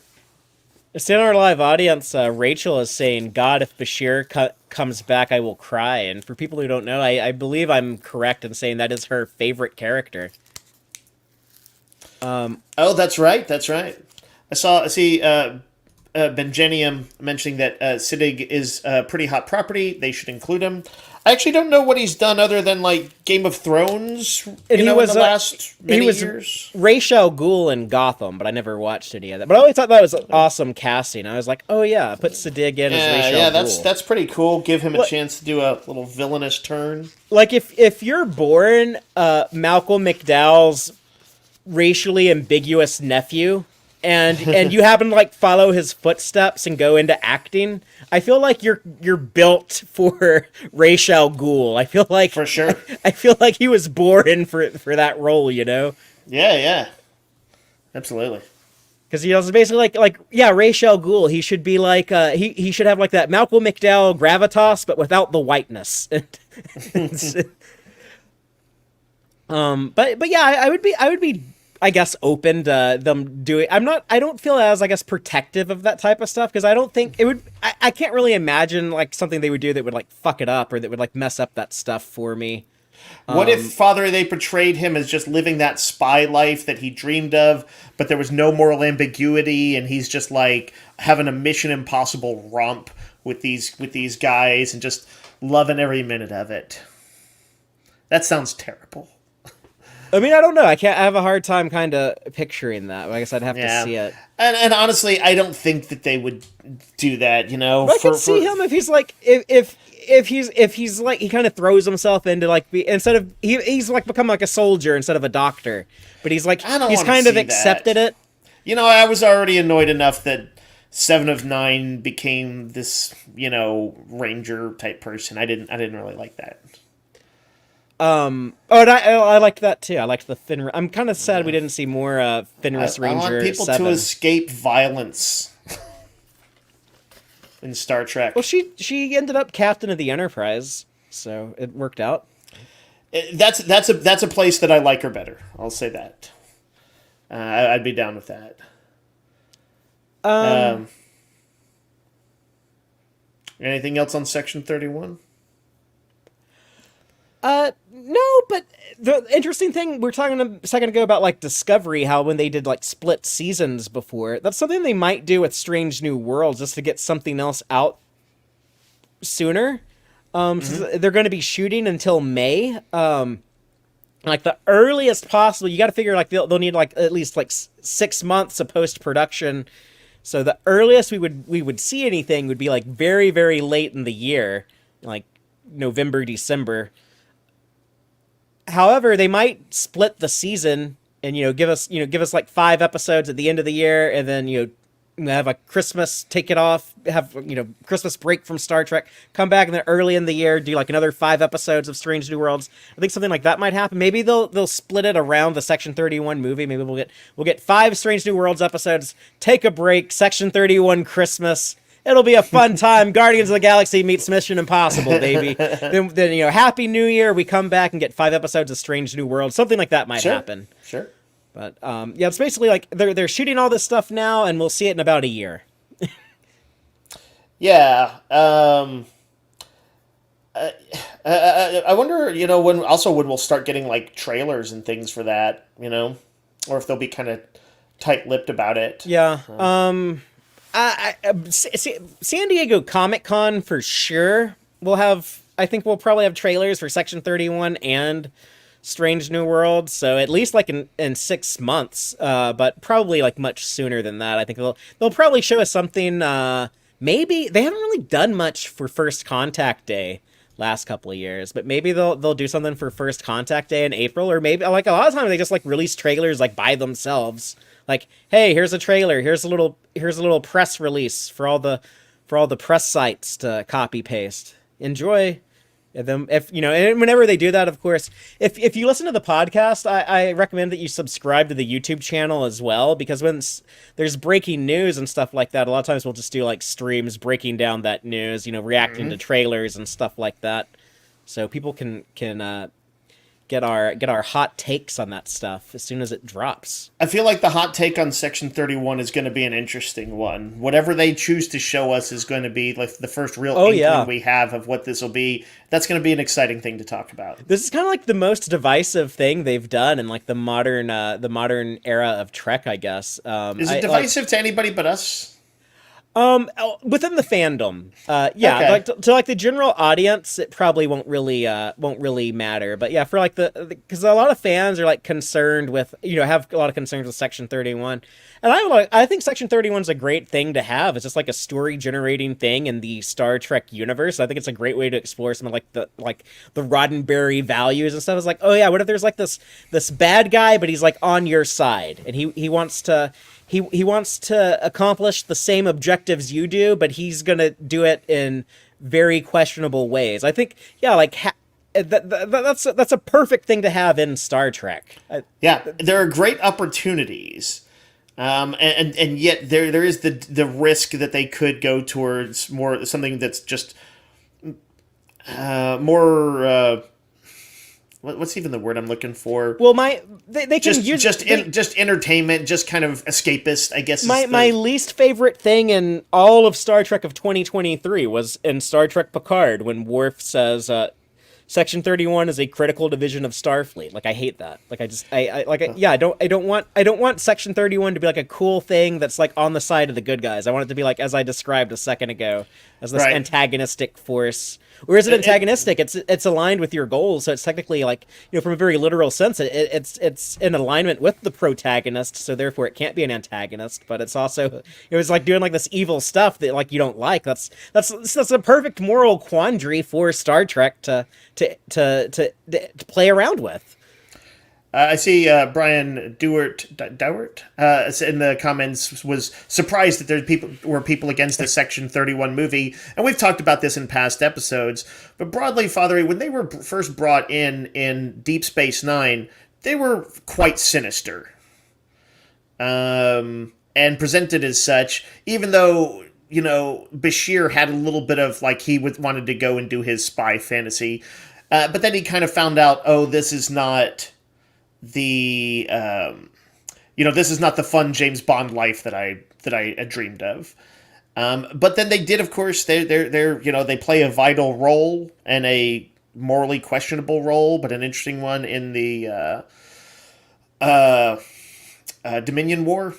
Just in our live audience, Rachel is saying, "God, if Bashir comes back, I will cry." And for people who don't know, I believe I'm correct in saying that is her favorite character. Oh, that's right. I see Benjenium mentioning that Siddig is a pretty hot property. They should include him. I actually don't know what he's done other than like Game of Thrones. And You he know, was in the last many he was years. Ra's al Ghul in Gotham, but I never watched any of that. But I always thought that was awesome casting. I was like, oh yeah, put Siddig in as Ra's Yeah, al that's Ghul. that's pretty cool. Give him a What chance to do a little villainous turn. like if you're born Malcolm McDowell's racially ambiguous nephew and you happen to like follow his footsteps and go into acting, I feel like you're built for Ra's al Ghul. I feel like For sure. I feel like he was born for that role, you know? Yeah. Absolutely. Because he was basically like yeah, Ra's al Ghul. He should be like he should have like that Malcolm McDowell gravitas, but without the whiteness. But yeah, I would be I guess open to them doing. I don't feel as I guess protective of that type of stuff because I don't think it would. I can't really imagine like something they would do that would like fuck it up or that would like mess up that stuff for me. What if Father they portrayed him as just living that spy life that he dreamed of, but there was no moral ambiguity, and he's just like having a Mission Impossible romp with these guys and just loving every minute of it? That sounds terrible. I mean, I don't know. I have a hard time kind of picturing that. I guess I'd have to see it. And honestly, I don't think that they would do that. You know, But I could see him if he's like if he's like he kind of throws himself into like instead of he's like become like a soldier instead of a doctor, but he's like he's kind of accepted it. You know, I was already annoyed enough that Seven of Nine became this, you know, ranger type person. I didn't really like that. And I liked that too. I liked the Fenris. I'm kind of sad we didn't see more Fenris Ranger. I want people 7. to escape violence in Star Trek. Well, she ended up captain of the Enterprise, so it worked out. That's a place that I like her better. I'll say that. I'd be down with that. Anything else on Section 31? No, but the interesting thing we were talking a second ago about like Discovery, how when they did like split seasons before, that's something they might do with Strange New Worlds just to get something else out sooner. So they're going to be shooting until May. Like the earliest possible, you got to figure like they'll need like at least like 6 months of post production. So the earliest we would see anything would be like very, very late in the year, like November, December. However, they might split the season and give us like 5 episodes at the end of the year, and then have a Christmas, take it off, have Christmas break from Star Trek, come back and then early in the year do like another 5 episodes of Strange New Worlds. I think something like that might happen. Maybe they'll split it around the Section 31 movie. Maybe we'll get 5 Strange New Worlds episodes, take a break, Section 31 Christmas. It'll be a fun time. Guardians of the Galaxy meets Mission Impossible, baby. then Happy New Year. We come back and get 5 episodes of Strange New World. Something like that might happen. Sure. But yeah, it's basically like they're shooting all this stuff now, and we'll see it in about a year. Yeah. I wonder, when we'll start getting like trailers and things for that, or if they'll be kind of tight-lipped about it. Yeah. San Diego Comic-Con for sure. I think we'll probably have trailers for Section 31 and Strange New World. So at least like in 6 months, but probably like much sooner than that. I think they'll probably show us something. Maybe they haven't really done much for First Contact Day last couple of years, but maybe they'll do something for First Contact Day in April, or maybe like a lot of times they just like release trailers like by themselves. Like, hey, here's a trailer. Here's a little press release for all the press sites to copy paste. Enjoy. And then and whenever they do that, of course, if you listen to the podcast, I recommend that you subscribe to the YouTube channel as well, because when there's breaking news and stuff like that, a lot of times we'll just do like streams breaking down that news, reacting to trailers and stuff like that, so people can get our hot takes on that stuff as soon as it drops. I feel like the hot take on Section 31 is going to be an interesting one. Whatever they choose to show us is going to be like the first real inkling we have of what this will be. That's going to be an exciting thing to talk about. This is kind of like the most divisive thing they've done in like the modern era of Trek, I guess. Is it divisive to anybody but us? Within the fandom, yeah, Okay. like to like the general audience, it probably won't really matter. But yeah, for like because a lot of fans are like concerned with, have a lot of concerns with Section 31, and I think Section 31 is a great thing to have. It's just like a story generating thing in the Star Trek universe. I think it's a great way to explore some of like the Roddenberry values and stuff. It's like, oh yeah, what if there's like this bad guy, but he's like on your side, and he wants to accomplish the same objectives you do, but he's gonna do it in very questionable ways. I think, yeah, like that's a perfect thing to have in Star Trek. Yeah, there are great opportunities, and yet there is the risk that they could go towards more something that's just more. What's even the word I'm looking for? Well, they can Just use just entertainment, just kind of escapist, I guess. my least favorite thing in all of Star Trek of 2023 was in Star Trek Picard when Worf says, Section 31 is a critical division of Starfleet. Like I hate that. Like yeah, I don't want Section 31 to be like a cool thing that's like on the side of the good guys. I want it to be like, as I described a second ago, as this Right. antagonistic force. Or is it antagonistic? It's aligned with your goals, so it's technically like, from a very literal sense, it's in alignment with the protagonist, so therefore it can't be an antagonist. But it's also, it was like doing like this evil stuff that like you don't like. That's a perfect moral quandary for Star Trek to play around with. I see Brian Dewart in the comments was surprised that there were people against the Section 31 movie, and we've talked about this in past episodes. But broadly, Fatheree, when they were first brought in Deep Space Nine, they were quite sinister, and presented as such. Even though Bashir had a little bit of like wanted to go and do his spy fantasy, but then he kind of found out, oh, this is not the this is not the fun James Bond life that I dreamed of. But then they did, of course, they play a vital role and a morally questionable role, but an interesting one in the Dominion War,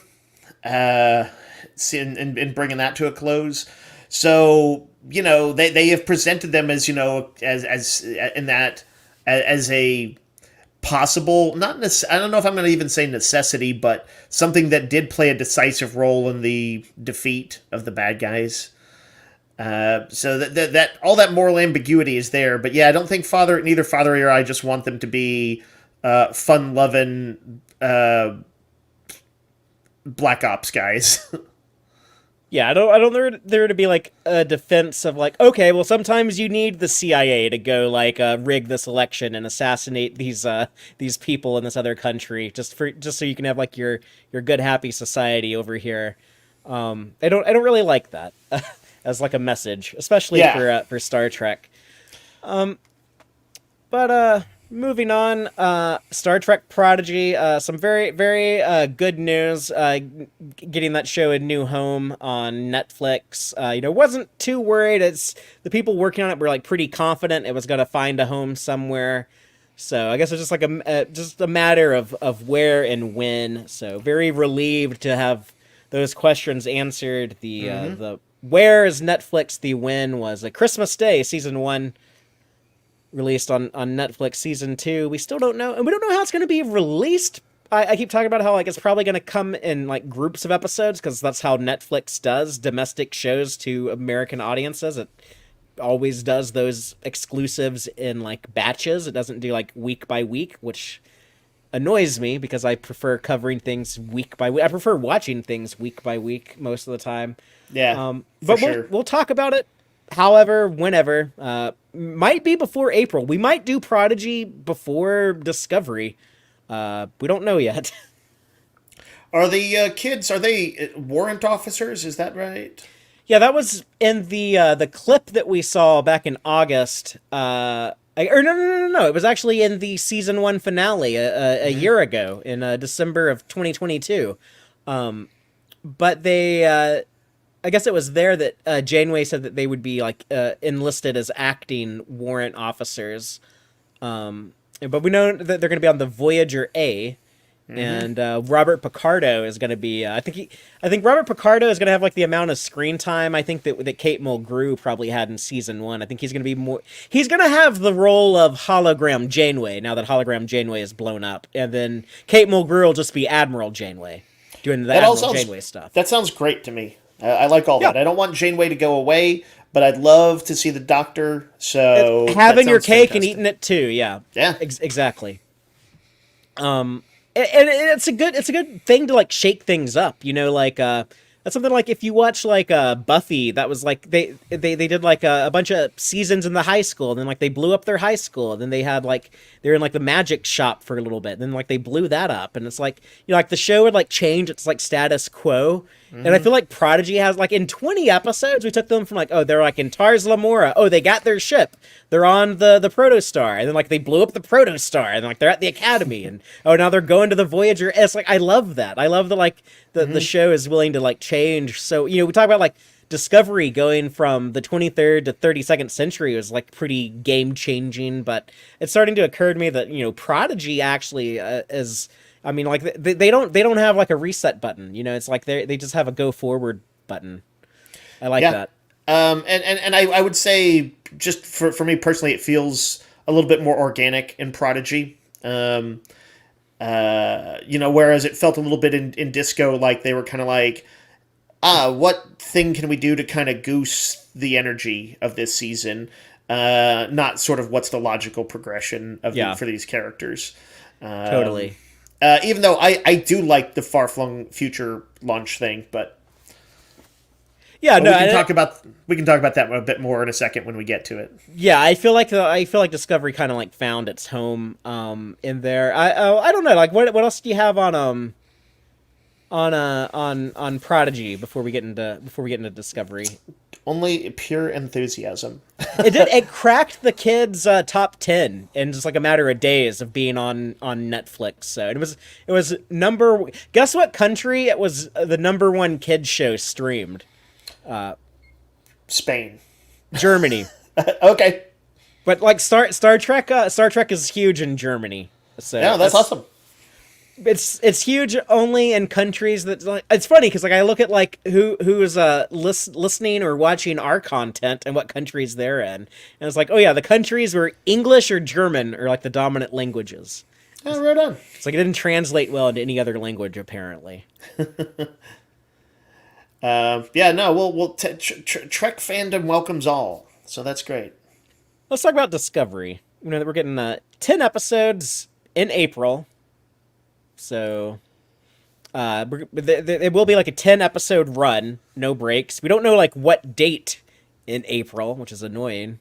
in bringing that to a close. So they have presented them as as in that as a possible, I don't know if I'm going to even say necessity, but something that did play a decisive role in the defeat of the bad guys. So that all that moral ambiguity is there, but yeah, I don't think neither Father or I just want them to be fun-loving Black Ops guys. Yeah, I don't there to be like a defense of like, okay, well sometimes you need the CIA to go like rig this election and assassinate these people in this other country just so you can have like your good happy society over here. I don't really like that as like a message, especially Yeah. for Star Trek. But moving on, Star Trek Prodigy, some very very good news. Getting that show a new home on Netflix. Wasn't too worried. It's the people working on it were like pretty confident it was gonna find a home somewhere. So I guess it's just like just a matter of where and when. So very relieved to have those questions answered. The where is Netflix? The when was a Christmas Day, season 1 released on Netflix. Season 2, we still don't know, and we don't know how it's going to be released. I keep talking about how like it's probably going to come in like groups of episodes because that's how Netflix does domestic shows to American audiences. It always does those exclusives in like batches. It doesn't do like week by week, which annoys me because I prefer covering things week by week. I prefer watching things week by week most of the time. Yeah, But sure. we'll talk about it however, whenever. Might be before April. We might do Prodigy before Discovery. We don't know yet. Are the kids, are they warrant officers? Is that right? Yeah, that was in the clip that we saw back in August. Or no. It was actually in the season 1 finale a year ago in December of 2022. But they I guess it was there that Janeway said that they would be like enlisted as acting warrant officers. But we know that they're going to be on the Voyager A, And Robert Picardo is going to be. I think Robert Picardo is going to have like the amount of screen time I think that Kate Mulgrew probably had in season 1. I think he's going to be more. He's going to have the role of Hologram Janeway now that Hologram Janeway is blown up, and then Kate Mulgrew will just be Admiral Janeway doing the Admiral Janeway stuff. That sounds great to me. I like all that. I don't want Janeway to go away, but I'd love to see the Doctor. So having your cake and eating it too. Yeah. Yeah. Exactly. And it's a good thing to like shake things up, like that's something like if you watch like Buffy, that was like they did like a bunch of seasons in the high school, and then like they blew up their high school, and then they had like they're in like the magic shop for a little bit, and then like they blew that up, and it's like like the show would like change its like status quo. And I feel like Prodigy has like in 20 episodes we took them from like, oh, they're like in Tars Lamora, oh, they got their ship, they're on the Protostar, and then like they blew up the Protostar, and like they're at the Academy, and oh, now they're going to the Voyager. And it's like I love that. I love that like the show is willing to like change. So we talk about like Discovery going from the 23rd to 32nd century was like pretty game changing, but it's starting to occur to me that Prodigy actually is. I mean, like they don't have like a reset button. It's like they just have a go forward button. I like that. And I would say just for me personally, it feels a little bit more organic in Prodigy. Whereas it felt a little bit in Disco like they were kind of like, what thing can we do to kind of goose the energy of this season? Not sort of what's the logical progression of for these characters. Totally. Even though I do like the far-flung future launch thing, but yeah, no, we can talk about that a bit more in a second when we get to it. Yeah, I feel like Discovery kind of like found its home in there. I don't know, like what else do you have on Prodigy before we get into Discovery? Only pure enthusiasm. It cracked the kids' top 10 in just like a matter of days of being on Netflix. So it was guess what country it was the #1 kids show streamed? Spain. Germany. Okay. But like Star Trek is huge in Germany. So yeah, that's awesome. It's huge only in countries that like, it's funny because like I look at like who is listening or watching our content and what countries they're in, and it's like, oh yeah, the countries where English or German are like the dominant languages. Oh, right on. It's like it didn't translate well into any other language apparently. Trek fandom welcomes all, so that's great. Let's talk about Discovery. That we're getting 10 episodes in April. So, it will be like a 10-episode run, no breaks. We don't know like what date in April, which is annoying.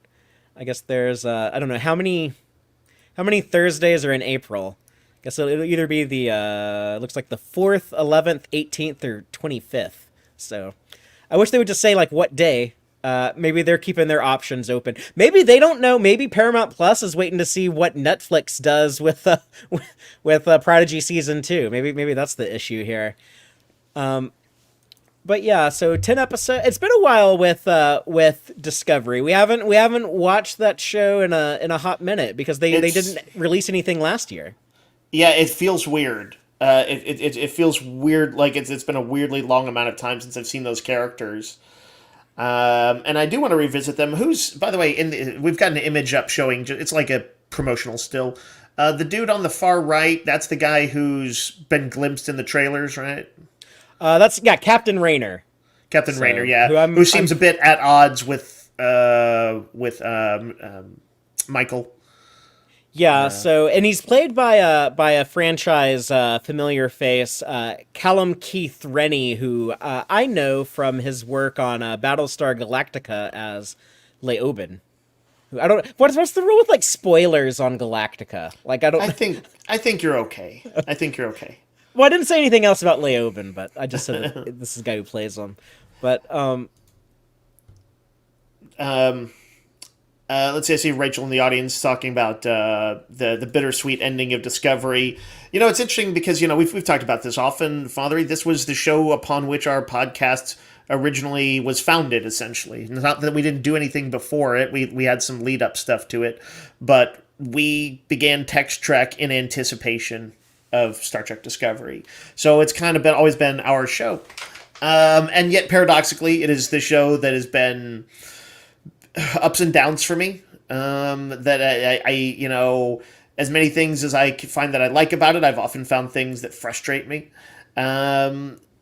I guess there's I don't know how many Thursdays are in April. I guess it'll either be the looks like the 4th, 11th, 18th, or 25th. So, I wish they would just say like what day. Maybe they're keeping their options open. Maybe they don't know. Maybe Paramount Plus is waiting to see what Netflix does with Prodigy season 2. Maybe that's the issue here. But yeah, so 10 episodes. It's been a while with Discovery. We haven't watched that show in a hot minute because they didn't release anything last year. Yeah, it feels weird. It feels weird. Like it's been a weirdly long amount of time since I've seen those characters. And I do want to revisit them. By the way, we've got an image up showing, it's like a promotional still. The dude on the far right, that's the guy who's been glimpsed in the trailers, right? That's Captain Raynor. Captain Raynor, yeah. Who seems a bit at odds with Michael. Yeah, and he's played by a franchise familiar face, Callum Keith Rennie, who I know from his work on Battlestar Galactica as Leoben. I don't. What's the rule with like spoilers on Galactica? Like I don't. I think you're okay. I think you're okay. Well, I didn't say anything else about Leoben, but I just said this is the guy who plays him. But let's see, I see Rachel in the audience talking about the bittersweet ending of Discovery. It's interesting because, we've talked about this often, Fatheree. This was the show upon which our podcast originally was founded, essentially. Not that we didn't do anything before it. We had some lead-up stuff to it. But we began Tex-Trek in anticipation of Star Trek Discovery. So it's kind of been always been our show. And yet, paradoxically, it is the show that has been ups and downs for me. That you know, as many things as I find that I like about it, I've often found things that frustrate me.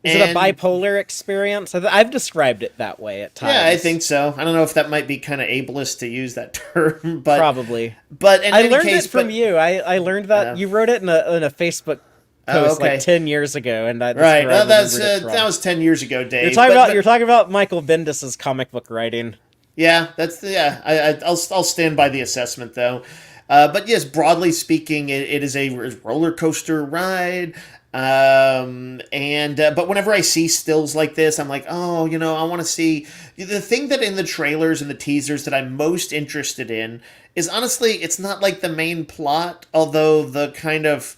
Is it a bipolar experience? I've described it that way at times. Yeah, I think so. I don't know if that might be kind of ableist to use that term, but probably. But in I any learned case, it from you. I learned that you wrote it in a Facebook post okay. like 10 years ago, and that's right. where I That's remembered it from. that was 10 years ago, Dave. You're talking about Michael Bendis's comic book writing. Yeah, I'll stand by the assessment though. But yes, broadly speaking, it is a roller coaster ride. But whenever I see stills like this, I'm like, oh, you know, I want to see the thing that in the trailers and the teasers that I'm most interested in is honestly, it's not like the main plot, although the kind of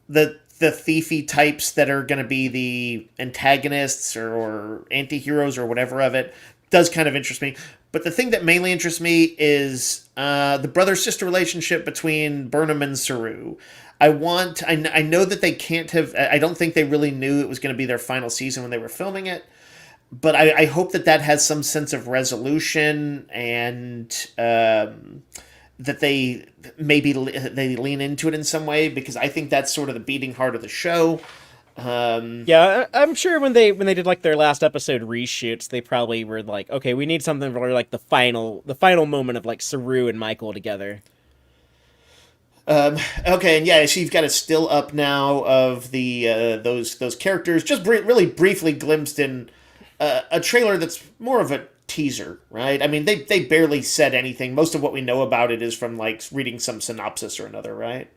the thiefy types that are going to be the antagonists or anti-heroes or whatever of it does kind of interest me. But the thing that mainly interests me is the brother-sister relationship between Burnham and Saru. I know that they can't have... I don't think they really knew it was going to be their final season when they were filming it. But I hope that has some sense of resolution and that they lean into it in some way, because I think that's sort of the beating heart of the show. Yeah, I'm sure when they did like their last episode reshoots, they probably were like, okay, we need something for like the final moment of like Saru and Michael together. Okay, and yeah, so you've got a still up now of the those characters, just really briefly glimpsed in a trailer that's more of a teaser, right? I mean, they barely said anything. Most of what we know about it is from like reading some synopsis or another, right?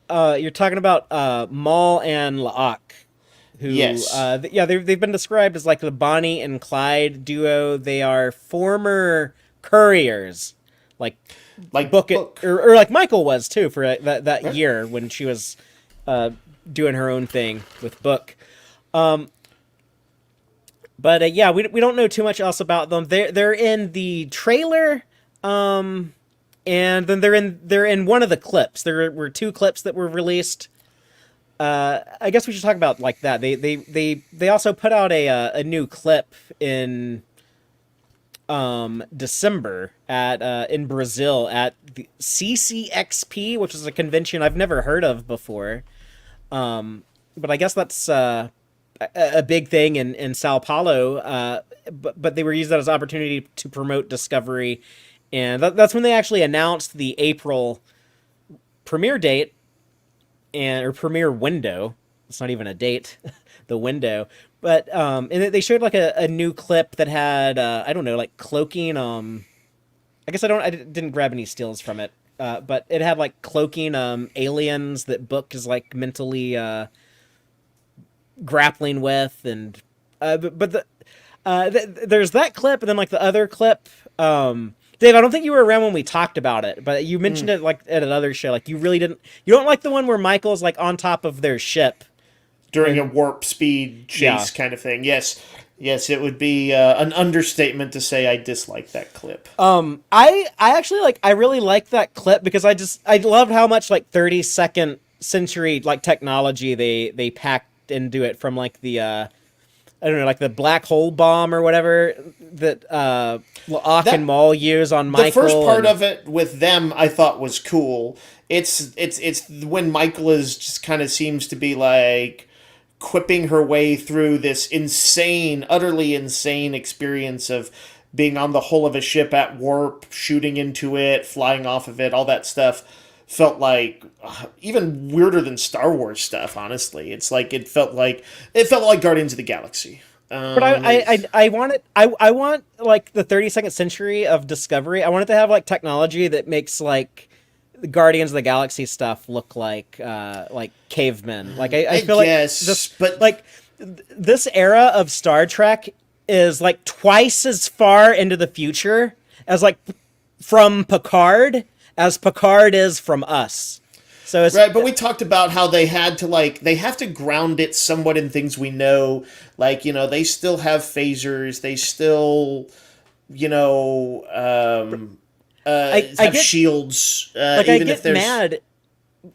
You're talking about Maul and La'ak, who yes, they've been described as like the Bonnie and Clyde duo. They are former couriers, like Book. Or like Michael was too for that year when she was doing her own thing with Book. But yeah, we don't know too much else about them. They're in the trailer, and then they're in one of the clips. There were two clips that were released. I guess we should talk about like that. They also put out a new clip in December at in Brazil at the CCXP, which is a convention I've never heard of before. But I guess that's a big thing in Sao Paulo. But they were used that as an opportunity to promote Discovery, and that's when they actually announced the April premiere date or premiere window. It's not even a date, the window. But and they showed like a new clip that had I don't know, like cloaking. I guess I didn't grab any stills from it, but it had like cloaking aliens that Book is like mentally grappling with, and there's that clip, and then like the other clip. Dave, I don't think you were around when we talked about it, but you mentioned it like at another show. Like you don't like the one where Michael's like on top of their ship during a warp speed chase kind of thing. Yes, it would be an understatement to say I dislike that clip. I actually I really like that clip because I loved how much like 32nd century like technology they packed into it, from like the I don't know, like the black hole bomb or whatever that La'ak and Maul use on Michael. The first part of it with them I thought was cool. It's when Michael is just kind of seems to be like quipping her way through this utterly insane experience of being on the hull of a ship at warp, shooting into it, flying off of it, all that stuff felt like even weirder than Star Wars stuff, honestly. It's like it felt like Guardians of the Galaxy. But I want like the 32nd century of Discovery. I want it to have like technology that makes like the Guardians of the Galaxy stuff look like cavemen. Like I feel guess, like this, but like this era of Star Trek is like twice as far into the future as like from Picard as Picard is from us. So it's right, but we talked about how they have to ground it somewhat in things we know. Like, you know, they still have phasers. They still, you know, have shields. Like, even I if there's mad.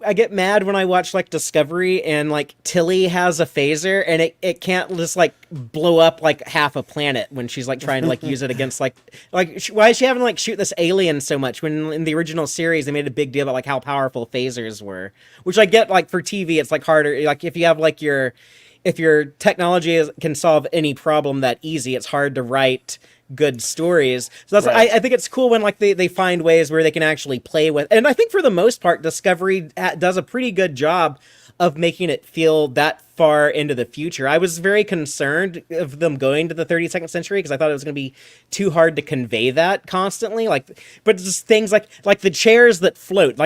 I get mad when I watch like Discovery and like Tilly has a phaser and it can't just like blow up like half a planet when she's like trying to like use it against why is she having to like shoot this alien so much when in the original series they made a big deal about like how powerful phasers were, which I get like for TV it's like harder, like if you have like if your technology can solve any problem that easy, it's hard to write good stories. So that's Right. I think it's cool when like they find ways where they can actually play with, and I think for the most part Discovery does a pretty good job of making it feel that far into the future. I was very concerned of them going to the 32nd century because I thought it was going to be too hard to convey that constantly. Like, but just things like the chairs that float,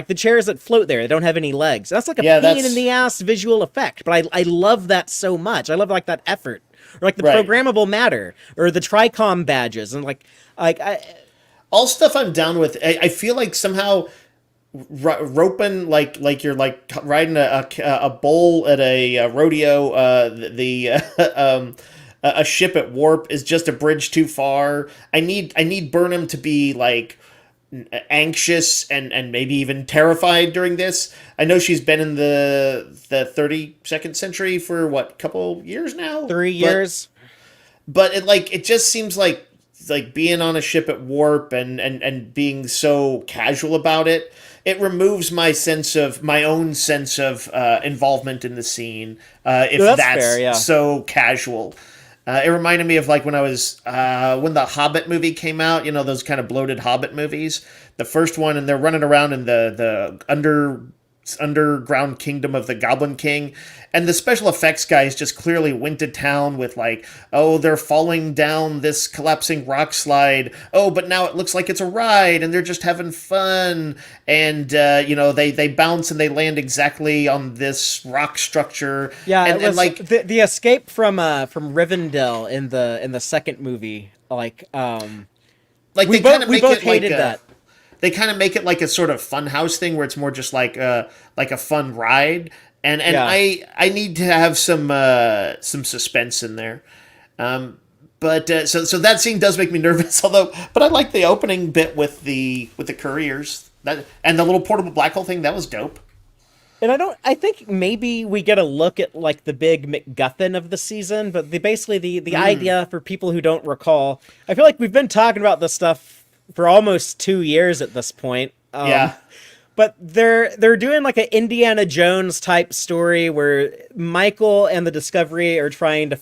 there, they don't have any legs. That's like a pain in the ass visual effect, but I love that so much. I love like that effort. Or like the programmable matter, or the Tricom badges, and all stuff I'm down with. I feel like somehow roping like you're like riding a bull at a rodeo. A ship at warp is just a bridge too far. I need Burnham to be like anxious and maybe even terrified during this. I know she's been in the 32nd century for what, couple years now? 3 years. But it just seems like being on a ship at warp and being so casual about it. It removes my own sense of involvement in the scene. If that's fair, yeah. So casual. It reminded me of like when I was when the Hobbit movie came out. You know, those kind of bloated Hobbit movies. The first one, and they're running around in the underground kingdom of the Goblin King, and the special effects guys just clearly went to town with like, oh, they're falling down this collapsing rock slide. Oh, but now it looks like it's a ride, and they're just having fun. And they bounce and they land exactly on this rock structure. Yeah, and it was like the escape from Rivendell in the second movie. We both hated that. They kind of make it like a sort of fun house thing where it's more just like a fun ride, and yeah. I need to have some suspense in there, but so that scene does make me nervous. But I like the opening bit with the couriers and the little portable black hole thing. That was dope. And I think maybe we get a look at like the big MacGuffin of the season, but the idea for people who don't recall, I feel like we've been talking about this stuff for almost 2 years at this point. Yeah. But they're doing like an Indiana Jones type story where Michael and the Discovery are trying to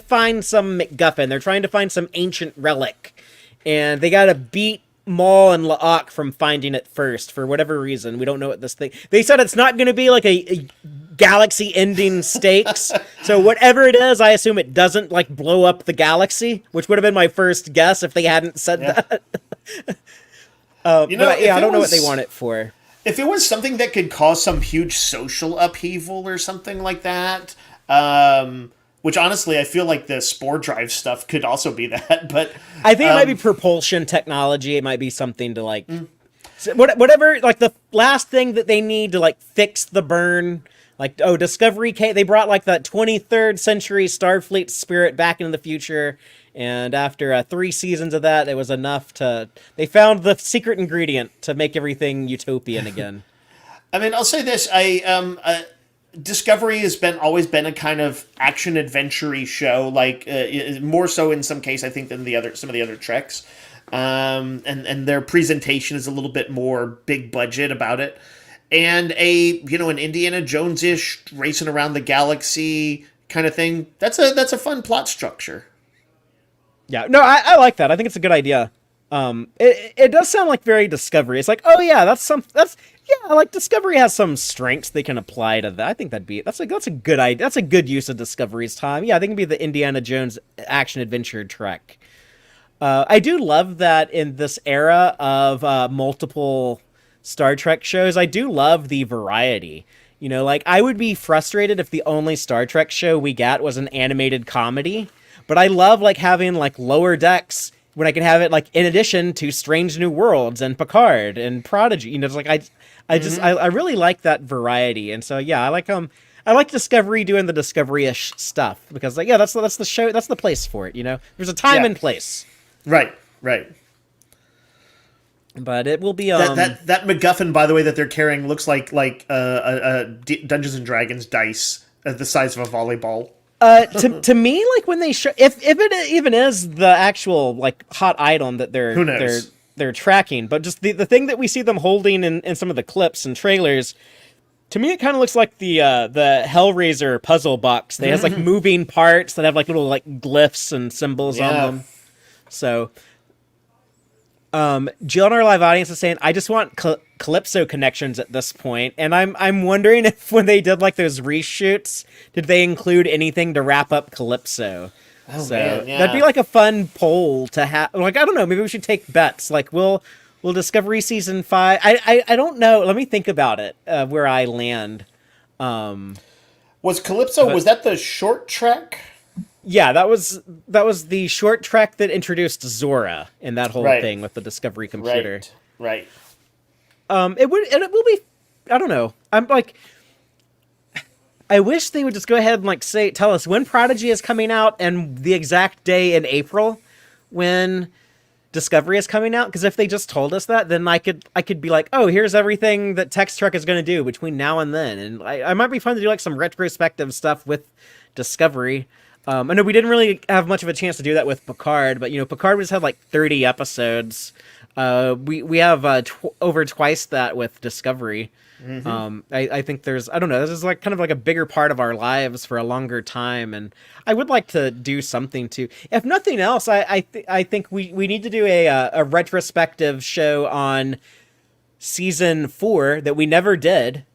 find some MacGuffin. They're trying to find some ancient relic, and they got to beat Maul and La'ak from finding it first for whatever reason. We don't know what this thing. They said it's not going to be like a galaxy-ending stakes. So whatever it is, I assume it doesn't like blow up the galaxy, which would have been my first guess if they hadn't said that. I don't know what they want it for. If it was something that could cause some huge social upheaval or something like that, which honestly I feel like the spore drive stuff could also be that. But I think it might be propulsion technology. It might be something to like whatever. Like the last thing that they need to like fix the burn. Like, Discovery they brought like that 23rd century Starfleet spirit back into the future, and after 3 seasons of that, it was enough they found the secret ingredient to make everything utopian again. I mean, I'll say this, Discovery has always been a kind of action adventure-y show, like more so in some case, I think, than some of the other Treks, and their presentation is a little bit more big budget about it. And an Indiana Jones-ish racing around the galaxy kind of thing. That's a fun plot structure. Yeah, no, I like that. I think it's a good idea. It does sound like very Discovery. It's like, oh yeah, like Discovery has some strengths they can apply to that. I think that's a good idea. That's a good use of Discovery's time. Yeah, I think it'd be the Indiana Jones action adventure Trek. I do love that in this era of multiple Star Trek shows, I do love the variety. Like I would be frustrated if the only Star Trek show we got was an animated comedy, but I love like having like Lower Decks when I can have it like in addition to Strange New Worlds and Picard and Prodigy. It's like I really like that variety, and so yeah, I like Discovery doing the Discovery-ish stuff because like that's the show, that's the place for it. There's a time and place. Right. But it will be That MacGuffin, by the way, that they're carrying looks like Dungeons and Dragons dice the size of a volleyball. to me, like when they show, if it even is the actual like hot item that Who knows? they're tracking, but just the thing that we see them holding in some of the clips and trailers, to me it kind of looks like the Hellraiser puzzle box. They has like moving parts that have like little like glyphs and symbols on them. So Jill in our live audience is saying, I just want Calypso connections at this point, and I'm wondering if when they did like those reshoots, did they include anything to wrap up Calypso? Oh So man, yeah. that'd be like a fun poll to have. Like, I don't know, maybe we should take bets. Like, will Discovery season 5? I don't know. Let me think about it. Where I land. Was Calypso, was that the short trek? Yeah, that was the short track that introduced Zora in that whole Right. thing with the Discovery computer. Right. It will be. I don't know. I'm like, I wish they would just go ahead and like tell us when Prodigy is coming out and the exact day in April when Discovery is coming out. Because if they just told us that, then I could be like, oh, here's everything that Tex-Trek is going to do between now and then, and I might be fun to do like some retrospective stuff with Discovery. I know we didn't really have much of a chance to do that with Picard, but Picard just had like 30 episodes. We have over twice that with Discovery. I think I don't know, this is like kind of like a bigger part of our lives for a longer time, and I would like to do something to, if nothing else, I think we need to do a retrospective show on season 4 that we never did.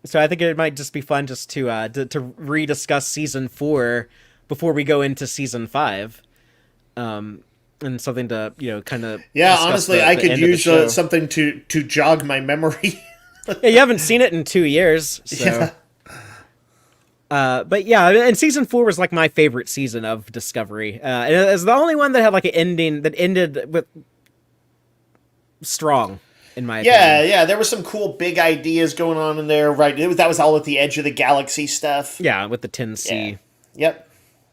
So I think it might just be fun just to rediscuss season 4 before we go into season 5. And something to kind of honestly, I could use something to jog my memory. Yeah, you haven't seen it in 2 years, so. Yeah. But yeah, and season 4 was like my favorite season of Discovery. And it was the only one that had like an ending that ended with strong, in my opinion. Yeah, there were some cool big ideas going on in there, right? That was all at the edge of the galaxy stuff. Yeah, with the 10C. Yeah.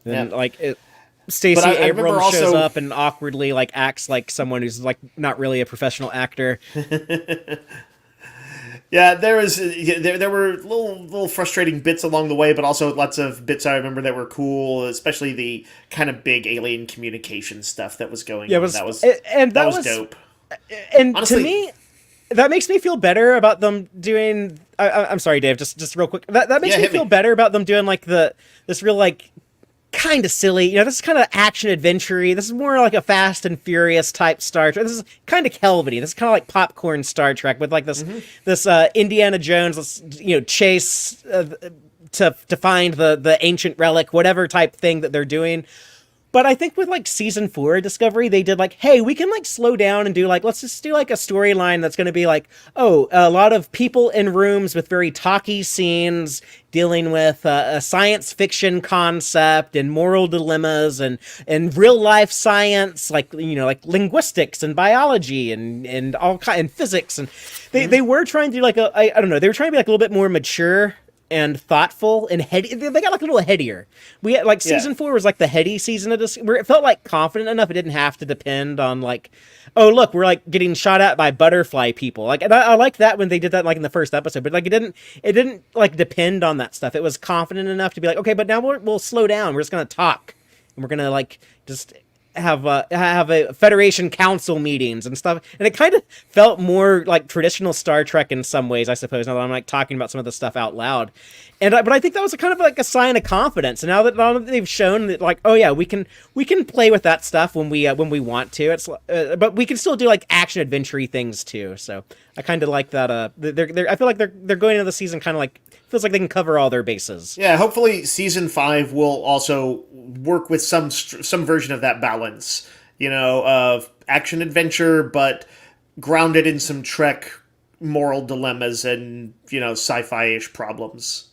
Yep. And Stacey Abrams shows up and awkwardly like acts like someone who's like not really a professional actor. Yeah, there were little frustrating bits along the way, but also lots of bits I remember that were cool, especially the kind of big alien communication stuff that was going on. That was dope. And honestly, to me, that makes me feel better about them doing. I'm sorry, Dave. Just real quick. That makes me feel better about them doing like this real like kind of silly. This is kind of action adventure-y. This is more like a Fast and Furious type Star Trek. This is kind of Kelvin-y. This is kind of like popcorn Star Trek with like this Indiana Jones chase to find the ancient relic, whatever type thing that they're doing. But I think with like season 4 of Discovery, they did like, hey, we can like slow down and do like, let's just do like a storyline that's going to be like, oh, a lot of people in rooms with very talky scenes dealing with a science fiction concept and moral dilemmas and real life science, like like linguistics and biology and all and physics, and they were trying to do like I don't know, they were trying to be like a little bit more mature and thoughtful and heady. They got like a little headier. We had like season 4 was like the heady season of this, where it felt like confident enough. It didn't have to depend on like, oh look, we're like getting shot at by butterfly people. Like, and I liked that when they did that like in the first episode, but like it didn't like depend on that stuff. It was confident enough to be like, okay, but now we'll slow down. We're just gonna talk, and we're gonna like just have a Federation Council meetings and stuff, and it kind of felt more like traditional Star Trek in some ways, I suppose. Now that I'm like talking about some of the stuff out loud, but I think that was a kind of like a sign of confidence. And now that they've shown that, like, oh yeah, we can play with that stuff when we want to. It's but we can still do like action adventure-y things too. So I kind of like that. I feel like they're going into the season kind of like, feels like they can cover all their bases. Yeah, hopefully season 5 will also work with some version of that balance, of action adventure, but grounded in some Trek moral dilemmas and, sci-fi-ish problems.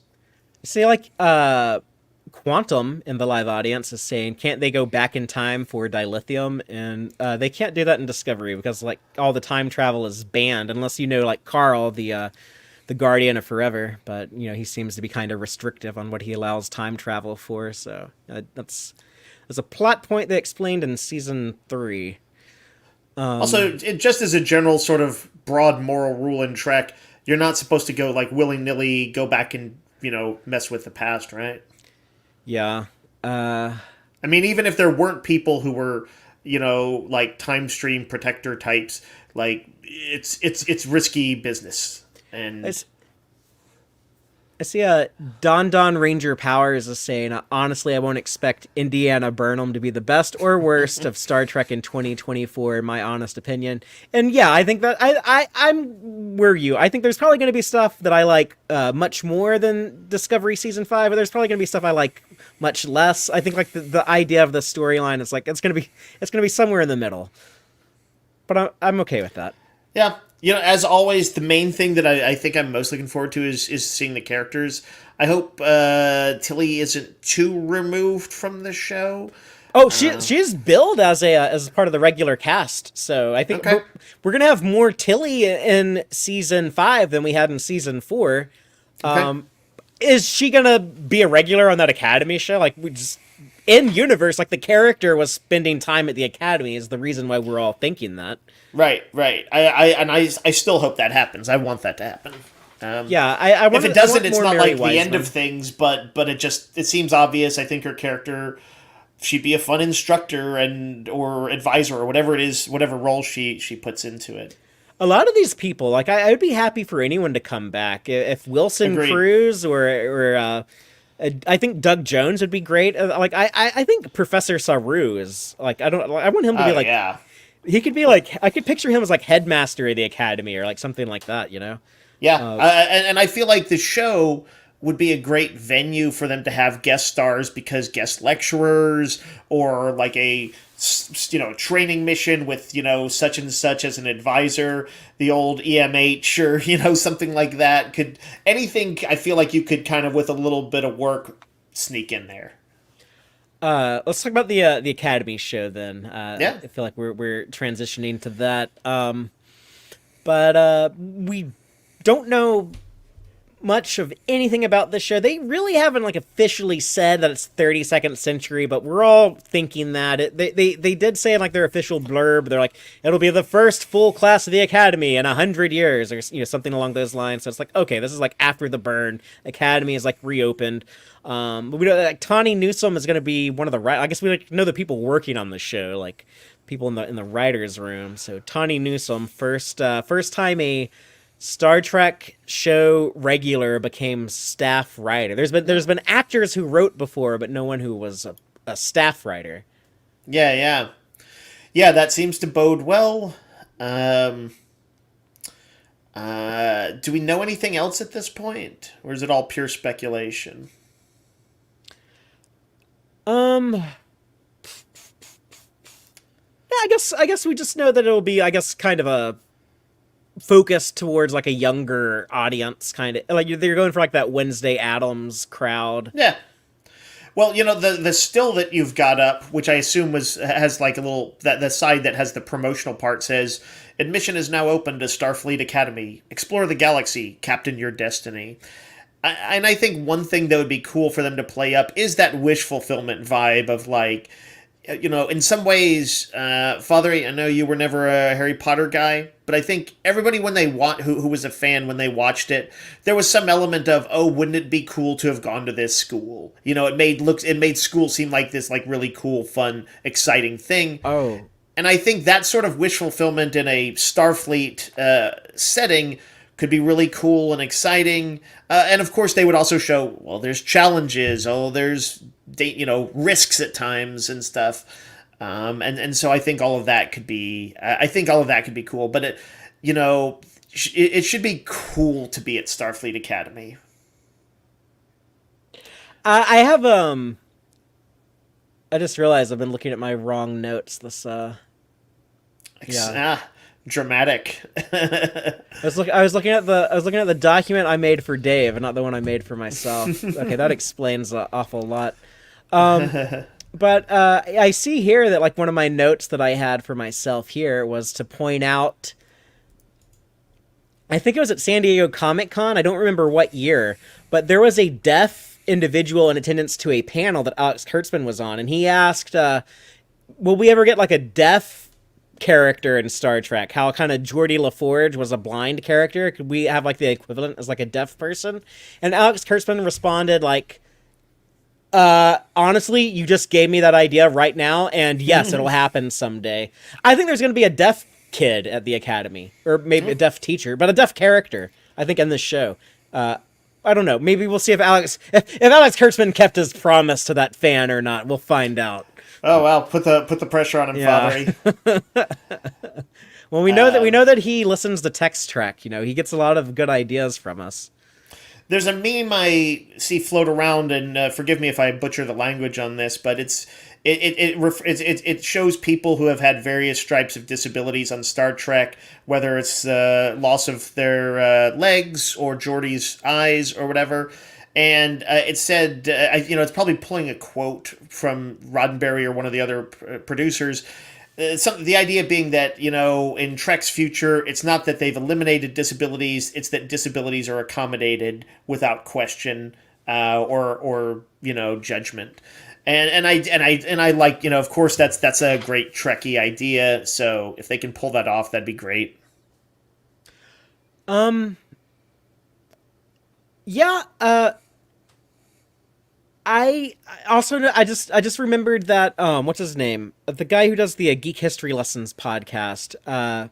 See, like, Quantum in the live audience is saying, can't they go back in time for dilithium? And they can't do that in Discovery because, like, all the time travel is banned unless like Carl, the Guardian of Forever, but he seems to be kind of restrictive on what he allows time travel for. So that's a plot point they explained in season 3. Also, just as a general sort of broad moral rule in Trek, you're not supposed to go like willy nilly go back and mess with the past, right? Yeah. I mean, even if there weren't people who were like time stream protector types, like it's risky business. And I see Don Ranger Powers is saying, honestly, I won't expect Indiana Burnham to be the best or worst of Star Trek in 2024, in my honest opinion. And yeah, I think that I'm where you. I think there's probably going to be stuff that I like much more than Discovery Season 5, but there's probably going to be stuff I like much less. I think like the idea of the storyline is like it's going to be somewhere in the middle. But I'm okay with that. yeah, as always, the main thing that I think I'm most looking forward to is seeing the characters. I hope Tilly isn't too removed from the show. Oh, she's billed as part of the regular cast, so I think Okay. we're gonna have more Tilly in season 5 than we had in season 4. Okay. Is she gonna be a regular on that Academy show? Like we just in universe, like the character was spending time at the Academy is the reason why we're all thinking that. Right, right. I still hope that happens. I want that to happen. Yeah, I want. If it doesn't, I want it's more not Mary like the end Wiseman. of things, but it seems obvious. I think her character, she'd be a fun instructor and or advisor or whatever it is, whatever role she puts into it. A lot of these people, like I would be happy for anyone to come back. If Wilson Agreed. Cruz or I think Doug Jones would be great. Like I think Professor Saru is like I want him to be Oh like yeah, he could be like I could picture him as like headmaster of the Academy or like something like that. You know. yeah. And I feel like the show would be a great venue for them to have guest stars because guest lecturers or like a training mission with such and such as an advisor, the old EMH or something like that could anything. I feel like you could kind of with a little bit of work sneak in there. Let's talk about the Academy show then. Yeah. I feel like we're transitioning to that. But we don't know much of anything about this show. They really haven't like officially said that it's 32nd century, but we're all thinking that they did say in like their official blurb, they're like it'll be the first full class of the Academy in 100 years or something along those lines. So it's like okay, this is like after the burn. Academy is like reopened. But we know like Tawny Newsome is going to be one of the I guess we like know the people working on the show, like people in the writers room. So Tawny Newsome, first time a Star Trek show regular became staff writer. There's been actors who wrote before, but no one who was a staff writer. Yeah. That seems to bode well. Do we know anything else at this point, or is it all pure speculation? Yeah, I guess we just know that it'll be kind of a focused towards like a younger audience, kind of like they're going for like that Wednesday Addams crowd. Yeah. Well, the still that you've got up, which I assume has like a little that the side that has the promotional part says admission is now open to Starfleet Academy. Explore the galaxy, captain your destiny. And I think one thing that would be cool for them to play up is that wish fulfillment vibe of like, in some ways, Fatheree, I know you were never a Harry Potter guy, but I think everybody when they who was a fan when they watched it, there was some element of, oh, wouldn't it be cool to have gone to this school? It made school seem like this like really cool, fun, exciting thing. Oh, And I think that sort of wish fulfillment in a Starfleet setting could be really cool and exciting. And of course, they would also show, well, there's challenges. Oh, there's risks at times and stuff. And so I think all of that could be. I think all of that could be cool. But it should be cool to be at Starfleet Academy. I have I just realized I've been looking at my wrong notes. Yeah. Dramatic. I was looking at the document I made for Dave and not the one I made for myself. Okay, that explains an awful lot. But I see here that like one of my notes that I had for myself here was to point out, I think it was at San Diego Comic-Con, I don't remember what year, but there was a deaf individual in attendance to a panel that Alex Kurtzman was on, and he asked, will we ever get like a deaf character in Star Trek. How kind of Geordie LaForge was a blind character. Could we have like the equivalent as like a deaf person? And Alex Kurtzman responded like, honestly, you just gave me that idea right now, and yes, it'll happen someday. I think there's going to be a deaf kid at the Academy, or maybe a deaf teacher, but a deaf character, I think, in this show. I don't know. Maybe we'll see if Alex Kurtzman kept his promise to that fan or not. We'll find out. Oh well, put the pressure on him, Yeah. Fatheree. Well, we know that he listens to Tex-Trek. You know, he gets a lot of good ideas from us. There's a meme I see float around, and forgive me if I butcher the language on this, but it shows people who have had various stripes of disabilities on Star Trek, whether it's loss of their legs or Geordie's eyes or whatever. And it said, it's probably pulling a quote from Roddenberry or one of the other producers. The idea being that, in Trek's future, it's not that they've eliminated disabilities, it's that disabilities are accommodated without question or judgment. And I like, of course that's a great Trekkie idea. So if they can pull that off, that'd be great. Yeah, I also know, I just remembered that what's his name? The guy who does the Geek History Lessons podcast. I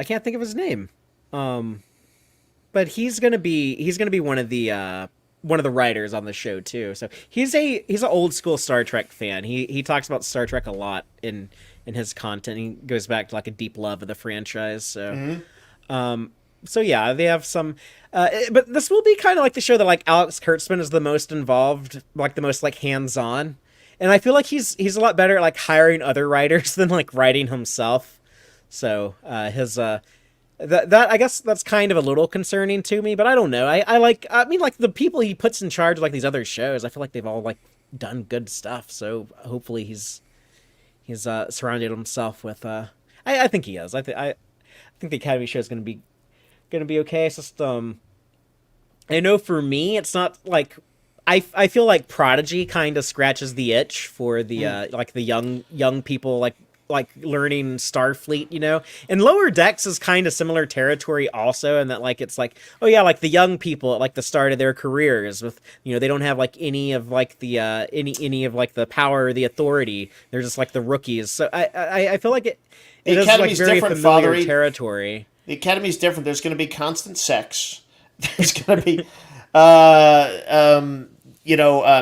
can't think of his name. But he's gonna be one of the writers on the show too. So he's an old school Star Trek fan. He talks about Star Trek a lot in his content. He goes back to like a deep love of the franchise. So so yeah, they have some, but this will be kind of like the show that like Alex Kurtzman is the most involved, like the most like hands-on, and I feel like he's a lot better at like hiring other writers than like writing himself. So his that I guess that's kind of a little concerning to me, but I don't know. I mean like the people he puts in charge of like these other shows, I feel like they've all like done good stuff. So hopefully he's surrounded himself with I think he is. I think the Academy show is going to be okay. It's just I know for me it's not like I feel like Prodigy kind of scratches the itch for the like the young people like learning Starfleet, and Lower Decks is kind of similar territory also, and that like it's like, oh yeah, like the young people at like the start of their careers with they don't have like any of like the any of like the power or the authority. They're just like the rookies. So I feel like it is like very familiar Fatheree. territory. The Academy's different. There's going to be constant sex. There's going to be,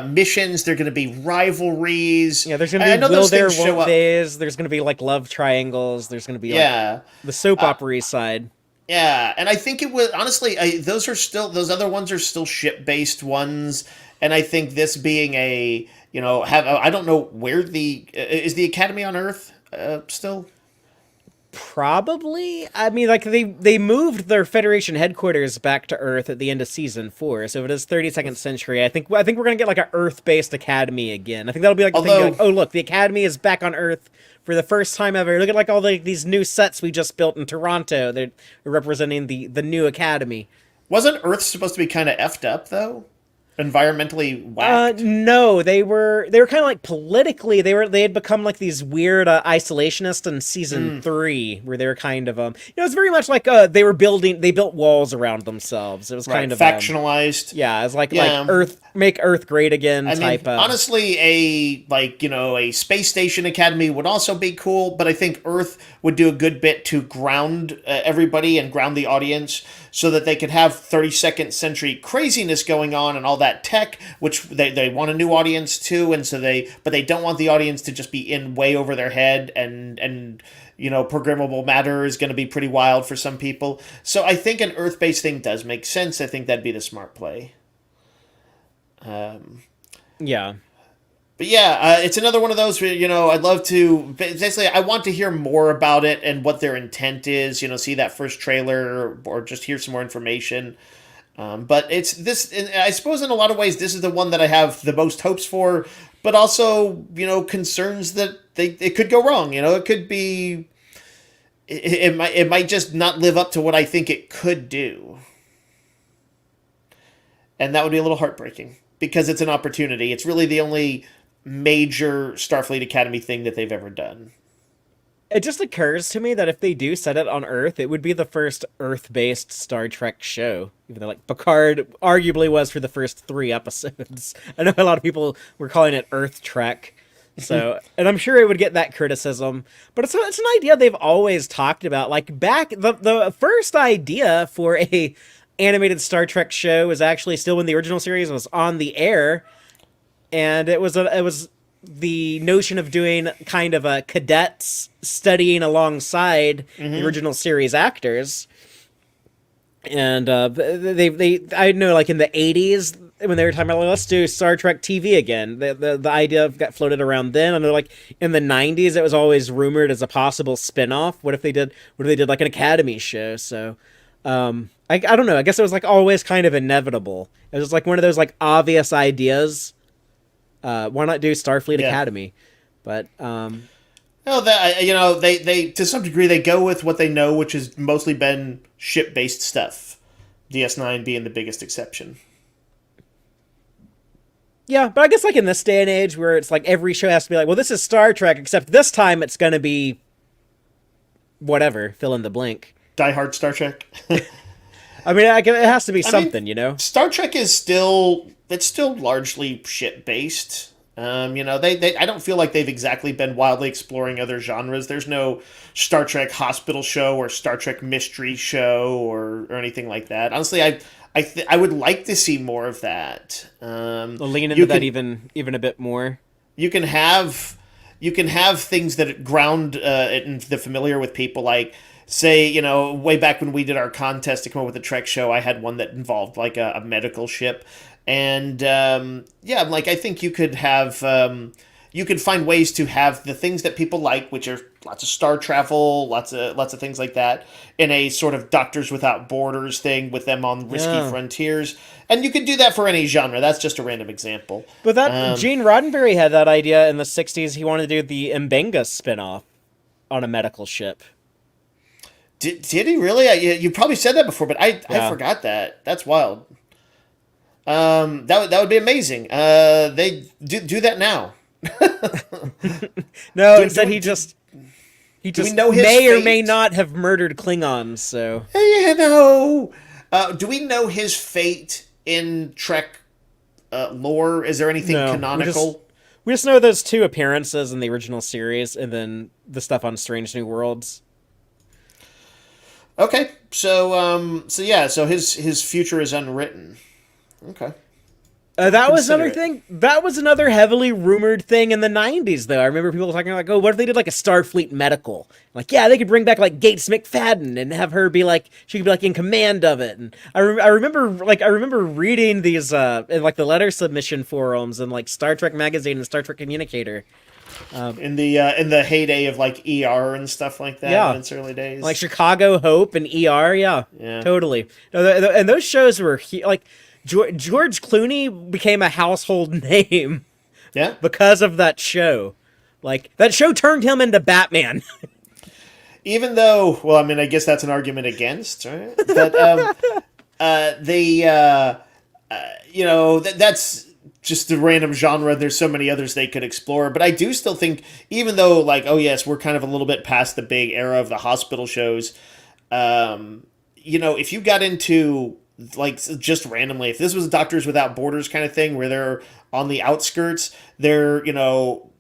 missions. There are going to be rivalries. Yeah, there's going to be will there, won't there's. There's going to be like love triangles. There's going to be like the soap opera side. Yeah, and I think it was honestly those other ones are still ship-based ones, and I think this being I don't know where is the Academy on Earth still. Probably. I mean, like they moved their Federation headquarters back to Earth at the end of season 4, so it is 32nd century. I think we're gonna get like an Earth-based Academy again. I think that'll be like the thing. Like, oh look, the Academy is back on Earth for the first time ever. Look at like all these new sets we just built in Toronto. They're representing the new Academy. Wasn't Earth supposed to be kind of effed up though? Environmentally whacked? No, they were kind of like politically they had become like these weird isolationists in season 3, where they were kind of it's very much like they built walls around themselves. It was kind of factionalized. Yeah, it's like Earth, make Earth great again type. Honestly, a space station academy would also be cool, but I think Earth would do a good bit to ground everybody and ground the audience, so that they could have 32nd century craziness going on and all that tech, which they want a new audience too, and so they don't want the audience to just be in way over their head, and programmable matter is going to be pretty wild for some people. So I think an Earth-based thing does make sense. I think that'd be the smart play. Yeah. But yeah, it's another one of those where, I'd love to, basically, I want to hear more about it and what their intent is, see that first trailer or just hear some more information. But it's this, I suppose in a lot of ways, this is the one that I have the most hopes for, but also, concerns that it could go wrong. It could be, it might just not live up to what I think it could do. And that would be a little heartbreaking, because it's an opportunity. It's really the only major Starfleet Academy thing that they've ever done. It just occurs to me that if they do set it on Earth, it would be the first Earth-based Star Trek show. Even though, like, Picard arguably was for the first 3 episodes. I know a lot of people were calling it Earth Trek. So, and I'm sure it would get that criticism, but it's an idea they've always talked about. Like back the first idea for a animated Star Trek show was actually still when the original series was on the air, and it was the notion of doing kind of a cadets studying alongside the original series actors. And they I know, like, in the 80s when they were talking about, like, let's do Star Trek TV again, the idea got floated around then. I know, like, in the 90s it was always rumored as a possible spin-off. What if they did like an Academy show? So I don't know, I guess it was like always kind of inevitable. It was like one of those like obvious ideas. Why not do Starfleet Academy? But no, that, you know, they to some degree they go with what they know, which has mostly been ship-based stuff. DS9 being the biggest exception. yeah, but I guess, like, in this day and age where it's like every show has to be like, well, this is Star Trek, except this time it's gonna be whatever, fill in the blank. Die Hard Star Trek. I mean, it has to be something, you know. Star Trek is still largely ship-based. You know, they I don't feel like they've exactly been wildly exploring other genres. There's no Star Trek hospital show or Star Trek mystery show or anything like that. Honestly, I would like to see more of that. They'll lean into that even a bit more. You can have things that ground in the familiar with people, like, say, you know, way back when we did our contest to come up with a Trek show, I had one that involved like a medical ship. And yeah, like, I think you could have you could find ways to have the things that people like, which are lots of star travel, lots of things like that, in a sort of Doctors Without Borders thing with them on risky frontiers. And you could do that for any genre. That's just a random example. But that Gene Roddenberry had that idea in the 60s. He wanted to do the Mbenga spinoff on a medical ship. Did he really? You probably said that before, but I forgot that. That's wild. That would be amazing. They do that now. No, instead he just know his may fate? or may not have murdered Klingons. So You know, do we know his fate in Trek lore? Is there anything canonical? We just know those 2 appearances in the original series, and then the stuff on Strange New Worlds. Okay, so so his future is unwritten. Okay. That was another thing. That was another heavily rumored thing in the 90s, though. I remember people talking like, oh, what if they did like a Starfleet medical? Like, yeah, they could bring back like Gates McFadden and have her be like, she could be like in command of it. And I remember reading these in like the letter submission forums and like Star Trek Magazine and Star Trek Communicator. In the heyday of like ER and stuff like that, in its early days, like Chicago Hope and ER, yeah, totally. And those shows were like George Clooney became a household name, because of that show. Like, that show turned him into Batman. Even though, well, I mean, I guess that's an argument against, right? But you know, that's just a random genre. There's so many others they could explore. But I do still think, even though, like, oh yes, we're kind of a little bit past the big era of the hospital shows, you know, if you got into, like, just randomly, if this was Doctors Without Borders kind of thing, where they're on the outskirts, they're, you know,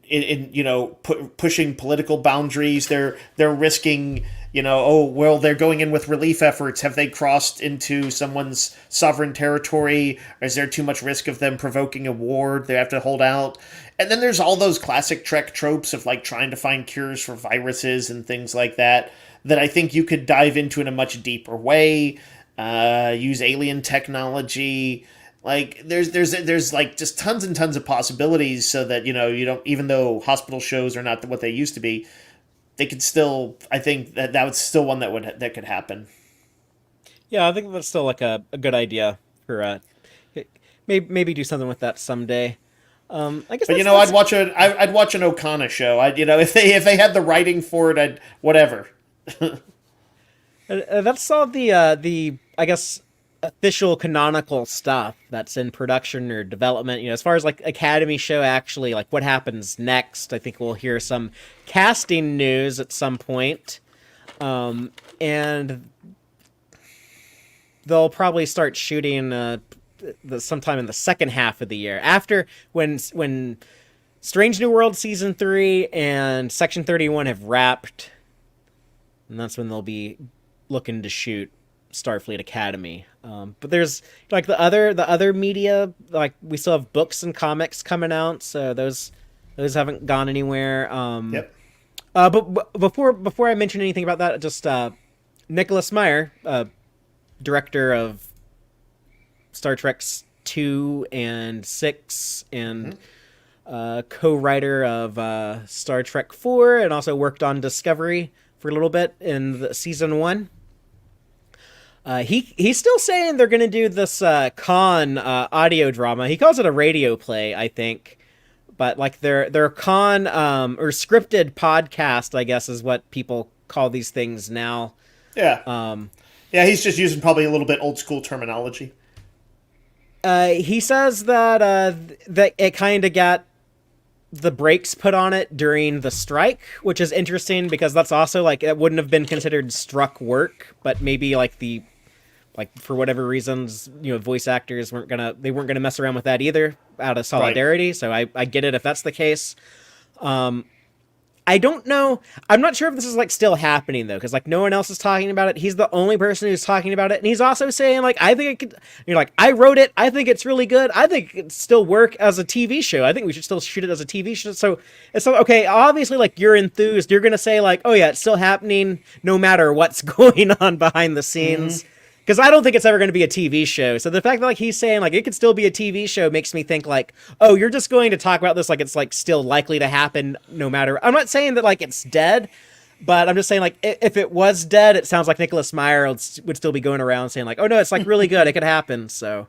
pushing political boundaries, they're risking, you know, oh, well, they're going in with relief efforts. Have they crossed into someone's sovereign territory? Or is there too much risk of them provoking a war? They have to hold out. And then there's all those classic Trek tropes of, like, trying to find cures for viruses and things like that I think you could dive into in a much deeper way. Use alien technology. Like, there's like just tons and tons of possibilities, so that, you know, you don't, even though hospital shows are not what they used to be, they could still, I think that was still one that could happen. Yeah, I think that's still like a good idea for maybe do something with that someday. I guess, but, you know, I'd watch an Okana show. You know, if they had the writing for it, whatever. That's all the I guess official canonical stuff that's in production or development. As far as like Academy show, actually, like what happens next, I think we'll hear some casting news at some point. And they'll probably start shooting sometime in the second half of the year, after when Strange New World season 3 and Section 31 have wrapped, and that's when they'll be looking to shoot Starfleet Academy. But there's like the other media, like we still have books and comics coming out, so those haven't gone anywhere. Yep. But before I mention anything about that, just Nicholas Meyer, director of Star Trek 2 and 6, and co-writer of Star Trek 4, and also worked on Discovery for a little bit in season 1. He's still saying they're going to do this Khan audio drama. He calls it a radio play, I think. But like their Khan or scripted podcast, I guess, is what people call these things now. Yeah. Yeah, he's just using probably a little bit old school terminology. He says that that it kind of got the brakes put on it during the strike, which is interesting because that's also like it wouldn't have been considered struck work, but maybe like for whatever reasons, voice actors weren't gonna mess around with that either out of solidarity. Right. So I get it if that's the case. I don't know. I'm not sure if this is like still happening though, because like no one else is talking about it. He's the only person who's talking about it, and he's also saying like I think it could. Like I wrote it. I think it's really good. I think it could still work as a TV show. I think we should still shoot it as a TV show. So it's okay. Obviously, like you're enthused. You're gonna say like, oh yeah, it's still happening no matter what's going on behind the scenes. Mm-hmm. Because I don't think it's ever going to be a TV show. So the fact that like he's saying like it could still be a TV show makes me think like, oh, you're just going to talk about this like it's like still likely to happen no matter. I'm not saying that like it's dead, but I'm just saying like if it was dead, it sounds like Nicholas Meyer would still be going around saying like, oh no, it's like really good. It could happen. So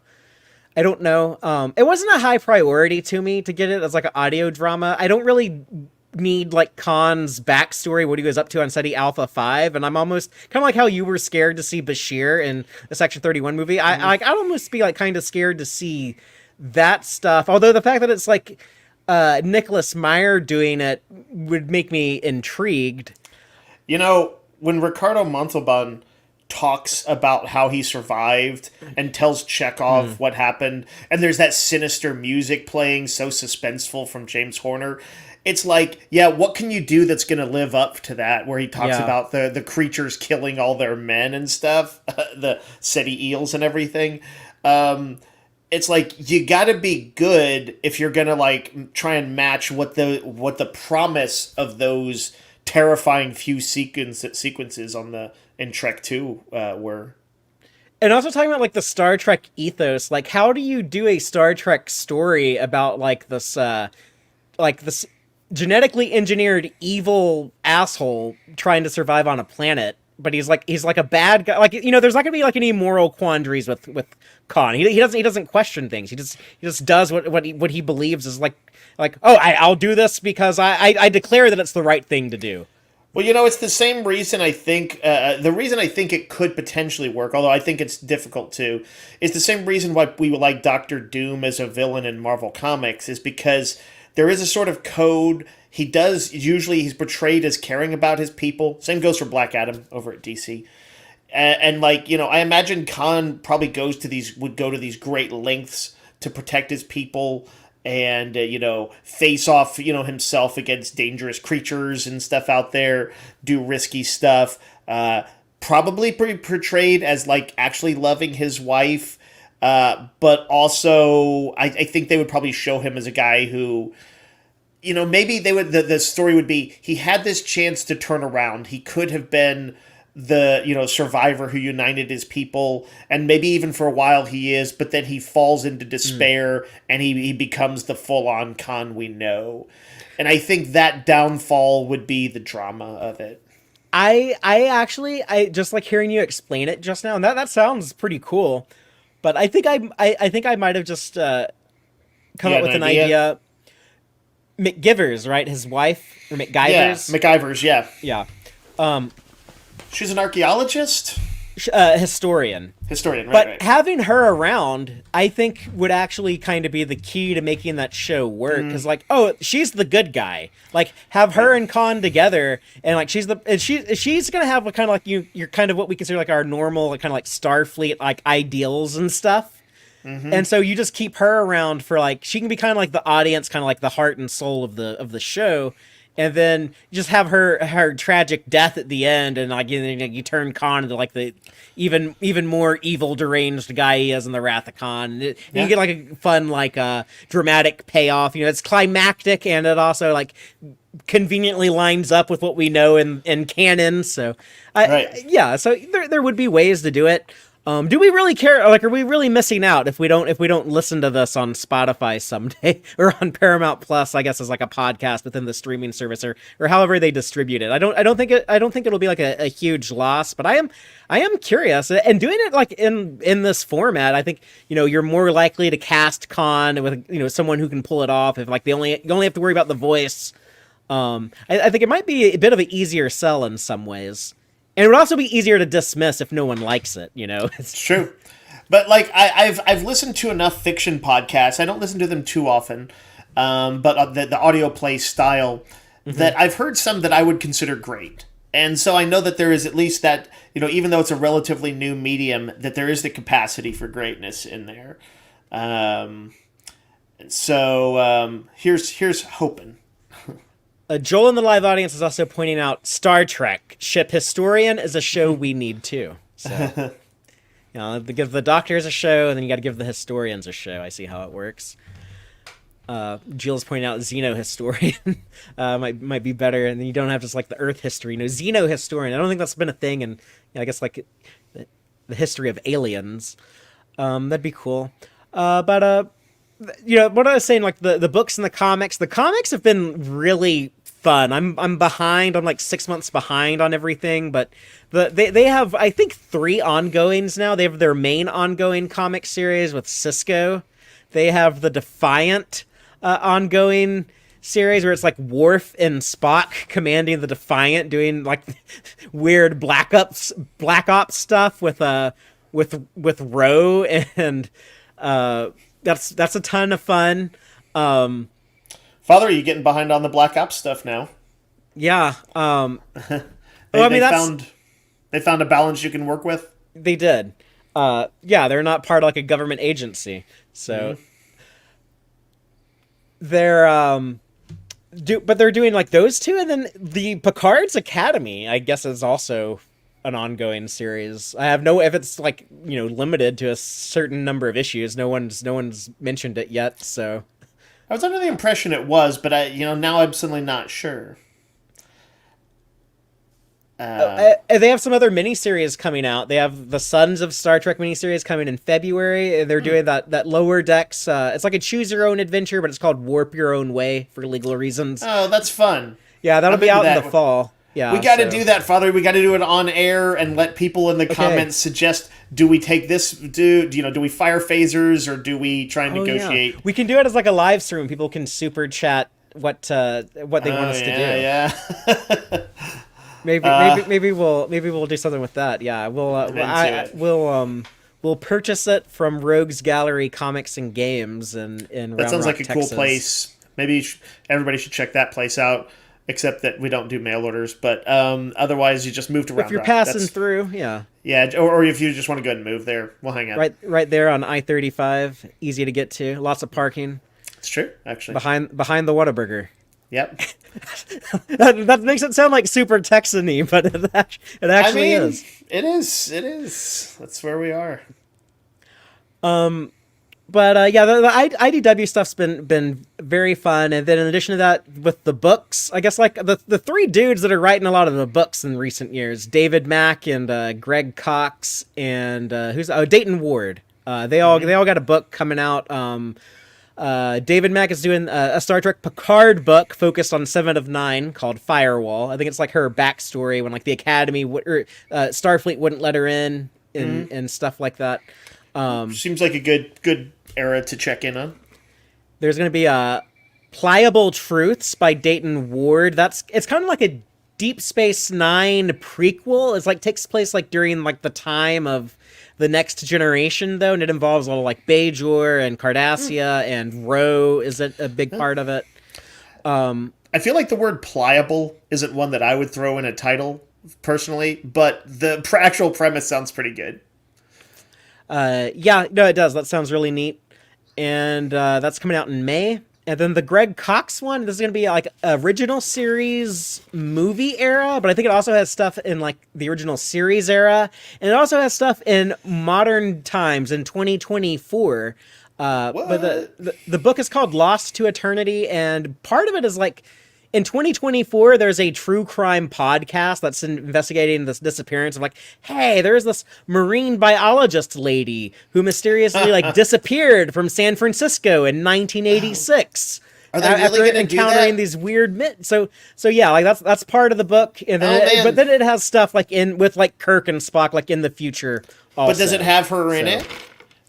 I don't know. It wasn't a high priority to me to get it as like an audio drama. I don't really need like Khan's backstory, what he was up to on SETI Alpha 5, and I'm almost kind of like how you were scared to see Bashir in the Section 31 movie. I'd almost be like kind of scared to see that stuff, although the fact that it's like Nicholas Meyer doing it would make me intrigued. When Ricardo Montalban talks about how he survived and tells Chekhov what happened, and there's that sinister music playing so suspenseful from James Horner, it's like, yeah, what can you do that's going to live up to that? Where he talks about the creatures killing all their men and stuff, the SETI eels and everything. It's like you got to be good if you're going to like try and match what the promise of those terrifying few sequences in Trek 2 were. And also talking about like the Star Trek ethos, like how do you do a Star Trek story about like this genetically engineered evil asshole trying to survive on a planet, but he's like a bad guy. Like, there's not gonna be like any moral quandaries with Khan. He doesn't question things. He just does what he believes is like oh, I'll do this because I declare that it's the right thing to do. Well, it's the same reason I think the reason I think it could potentially work, although I think it's difficult too, is the same reason why we would like Doctor Doom as a villain in Marvel Comics, is because there is a sort of code. He's portrayed as caring about his people. Same goes for Black Adam over at DC. And I imagine Khan probably would go to these great lengths to protect his people and, face off, himself against dangerous creatures and stuff out there, do risky stuff. Probably portrayed as like actually loving his wife. But also, I think they would probably show him as a guy who, maybe the story would be he had this chance to turn around. He could have been the, survivor who united his people, and maybe even for a while he is, but then he falls into despair and he becomes the full-on Khan we know. And I think that downfall would be the drama of it. I actually just like hearing you explain it just now, and that sounds pretty cool. But I think I might have just come up with an idea. McGivers, right? His wife, or McGivers? Yeah, McGivers, yeah. Yeah. She's an archaeologist? Historian. Historian, right? But Right. having her around, I think, would actually kind of be the key to making that show work. Because, like, oh, she's the good guy. Like, have her and Khan together, and like, she's gonna have kind of like you're kind of what we consider like our normal, like, kind of like Starfleet like ideals and stuff. And so you just keep her around for like she can be kind of like the audience, kind of like the heart and soul of the show, and then you just have her tragic death at the end, and like you turn Khan into like the even more evil deranged guy he is in the Wrath of Khan, and you get like a fun like dramatic payoff. You know, it's climactic, and it also like conveniently lines up with what we know in canon. So yeah, so there would be ways to do it. Do we really care? Like, are we really missing out if we don't listen to this on Spotify someday or on Paramount Plus? I guess as like a podcast within the streaming service or however they distribute it. I don't think it'll be like a huge loss. But I am curious, and doing it like in this format. I think you're more likely to cast Khan with someone who can pull it off. If like you only have to worry about the voice. I think it might be a bit of an easier sell in some ways. And it would also be easier to dismiss if no one likes it, It's true. But like I've listened to enough fiction podcasts. I don't listen to them too often, but the audio play style that I've heard some that I would consider great. And so I know that there is at least that, even though it's a relatively new medium, that there is the capacity for greatness in there. Here's hoping. Joel in the live audience is also pointing out Star Trek Ship Historian is a show we need too. So, to give the doctors a show, and then you got to give the historians a show. I see how it works. Jill's pointing out Xenohistorian might be better, and then you don't have just like the Earth history. Xenohistorian. I don't think that's been a thing, and I guess like the history of aliens. That'd be cool. But what I was saying, like the books and the comics have been really fun. I'm behind. I'm like 6 months behind on everything, but they have, I think, 3 ongoings now. They have their main ongoing comic series with Cisco. They have the Defiant ongoing series where it's like Worf and Spock commanding the Defiant, doing like weird Black Ops stuff with Ro, and that's a ton of fun. Father, are you getting behind on the Black Ops stuff now? Yeah. They found a balance you can work with. They did. Yeah, they're not part of like a government agency, so they're but they're doing like those 2, and then the Picard's Academy, I guess, is also an ongoing series. I have if it's like limited to a certain number of issues. No one's mentioned it yet. So I was under the impression it was, but now I'm suddenly not sure. They have some other miniseries coming out. They have the Sons of Star Trek miniseries coming in February. They're doing that Lower Decks. It's like a choose your own adventure, but it's called Warp Your Own Way for legal reasons. Oh, that's fun. Yeah, that'll be out in the fall. Yeah, we got to do that, Father. We got to do it on air and let people in the comments suggest. Do we take this? Do we fire phasers, or do we try and negotiate? Yeah. We can do it as like a live stream. People can super chat what they want us to do. Yeah. Maybe we'll do something with that. Yeah, we'll purchase it from Rogues Gallery Comics and Games in Round That sounds Rock, like a Texas. cool place. Maybe everybody should check that place out. Except that we don't do mail orders, but otherwise you just move to Round Rock. If you're passing through, yeah. Yeah, or if you just want to go ahead and move there, we'll hang out. Right there on I-35, easy to get to, lots of parking. It's true, actually. Behind the Whataburger. Yep. that makes it sound like super Texan-y, but it actually is. It is. That's where we are. But yeah, the IDW stuff's been very fun, and then in addition to that, with the books, I guess like the 3 dudes that are writing a lot of the books in recent years, David Mack and Greg Cox and Dayton Ward. They all got a book coming out. David Mack is doing a Star Trek Picard book focused on 7 of 9 called Firewall. I think it's like her backstory when like the Academy Starfleet wouldn't let her in and stuff like that. Seems like a good era to check in on. There's going to be Pliable Truths by Dayton Ward. It's kind of like a Deep Space Nine prequel. It's like takes place like during like the time of the Next Generation though, and it involves a lot of like Bajor and Cardassia and Ro is a big part of it. I feel like the word pliable isn't one that I would throw in a title personally, but the actual premise sounds pretty good. Yeah, no, it does. That sounds really neat. And that's coming out in May. And then the Greg Cox one, this is going to be like original series movie era, but I think it also has stuff in like the original series era. And it also has stuff in modern times in 2024. But the book is called Lost to Eternity. And part of it is like, in 2024, there's a true crime podcast that's investigating this disappearance of like, hey, there's this marine biologist lady who mysteriously like disappeared from San Francisco in 1986. Are they really going to encountering these weird so yeah, like that's part of the book, and then but then it has stuff like with like Kirk and Spock like in the future. Also. But does it have her in it?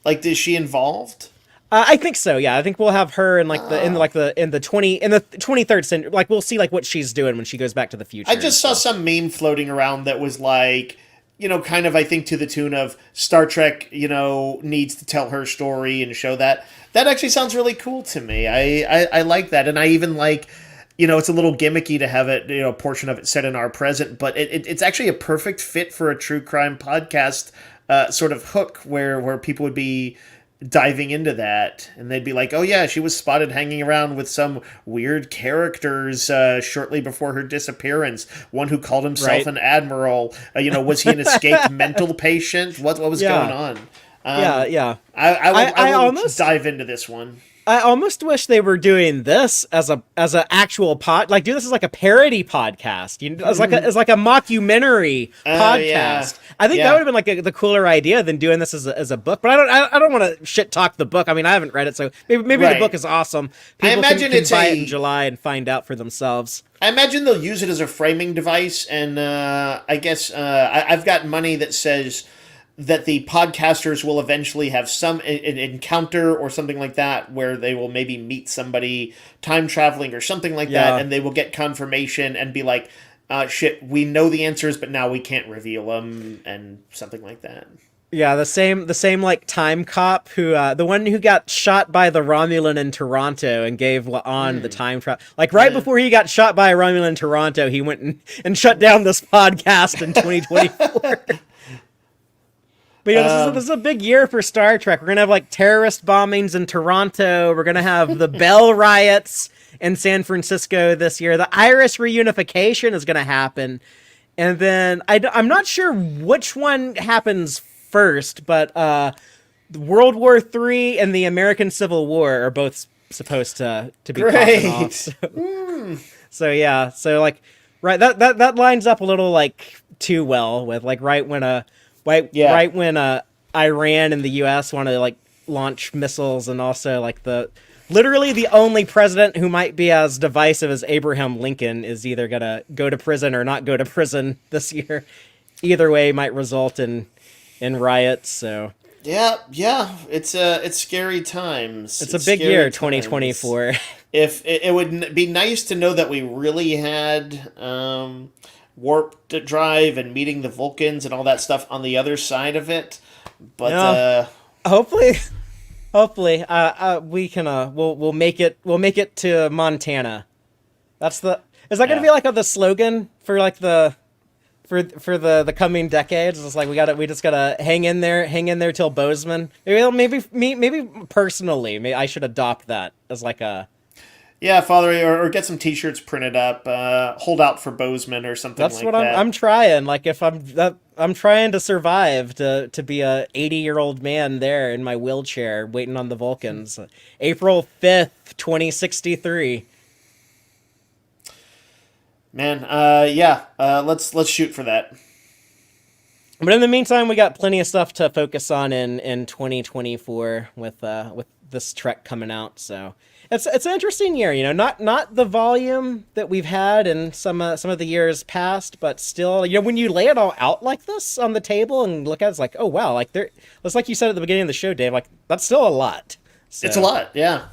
Like, is she involved? I think so. Yeah, I think we'll have her in like the 23rd century. Like we'll see like what she's doing when she goes back to the future. I just saw some meme floating around that was like, kind of I think to the tune of Star Trek, needs to tell her story and show that. That actually sounds really cool to me. I like that, and I even like. It's a little gimmicky to have it, a portion of it set in our present, but it's actually a perfect fit for a true crime podcast sort of hook where people would be diving into that, and they'd be like, oh yeah, she was spotted hanging around with some weird characters shortly before her disappearance. One who called himself an admiral. Was he an escaped mental patient? What was going on? Yeah. I will almost dive into this one. I almost wish they were doing this as a actual pod, like do this as like a parody podcast, as like a mockumentary podcast. Yeah. I think that would have been like the cooler idea than doing this as a book. But I don't want to shit talk the book. I mean, I haven't read it, so maybe the book is awesome. People I imagine can buy it in July and find out for themselves. I imagine they'll use it as a framing device, and I guess I've got money that says that the podcasters will eventually have some an encounter or something like that where they will maybe meet somebody time traveling or something like that, and they will get confirmation and be like, shit, we know the answers, but now we can't reveal them, and something like that. Yeah, the same like time cop who the one who got shot by the Romulan in Toronto and gave La'an the time travel. Like before he got shot by a Romulan in Toronto, he went and shut down this podcast in 2024. But this is a big year for Star Trek. We're going to have like terrorist bombings in Toronto. We're going to have the Bell riots in San Francisco this year. The Irish reunification is going to happen. And then I'm not sure which one happens first, but World War III and the American Civil War are both supposed to be popping off. So yeah. So like, right. That lines up a little like too well with like right when Iran and the U.S. want to like launch missiles, and also like literally the only president who might be as divisive as Abraham Lincoln is either gonna go to prison or not go to prison this year. Either way might result in riots. So yeah, it's scary times. It's a big year, 2024. If it would be nice to know that we really had warp drive and meeting the Vulcans and all that stuff on the other side of it, but hopefully we can we'll make it to Montana. Is that going to be like the slogan for like the coming decades? It's like we just gotta hang in there till Bozeman. Maybe personally, I should adopt that as like a. Yeah, Fatheree, or get some T-shirts printed up. Hold out for Bozeman or something like that. That's what I'm trying. Like if I'm trying to survive to be a 80-year-old man there in my wheelchair waiting on the Vulcans. April 5th, 2063. Man, let's shoot for that. But in the meantime, we got plenty of stuff to focus on in 2024 with this Trek coming out. So. It's an interesting year, not the volume that we've had in some of the years past, but still, when you lay it all out like this on the table and look at it, it's like, oh wow, like it's like you said at the beginning of the show, Dave, like that's still a lot. So, it's a lot, yeah.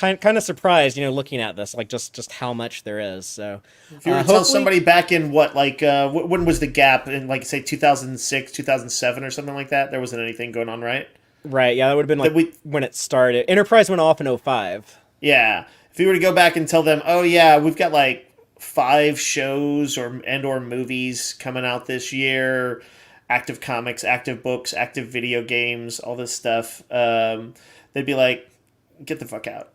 I'm kind of surprised, looking at this, like just how much there is. So If you were to tell somebody back in when was the gap in, like, say 2006, 2007 or something like that, there wasn't anything going on, right? right, yeah, that would have been like when it started. Enterprise went off in '05. Yeah. If you were to go back and tell them, oh yeah, we've got like 5 shows or movies coming out this year, active comics, active books, active video games, all this stuff, they'd be like, get the fuck out.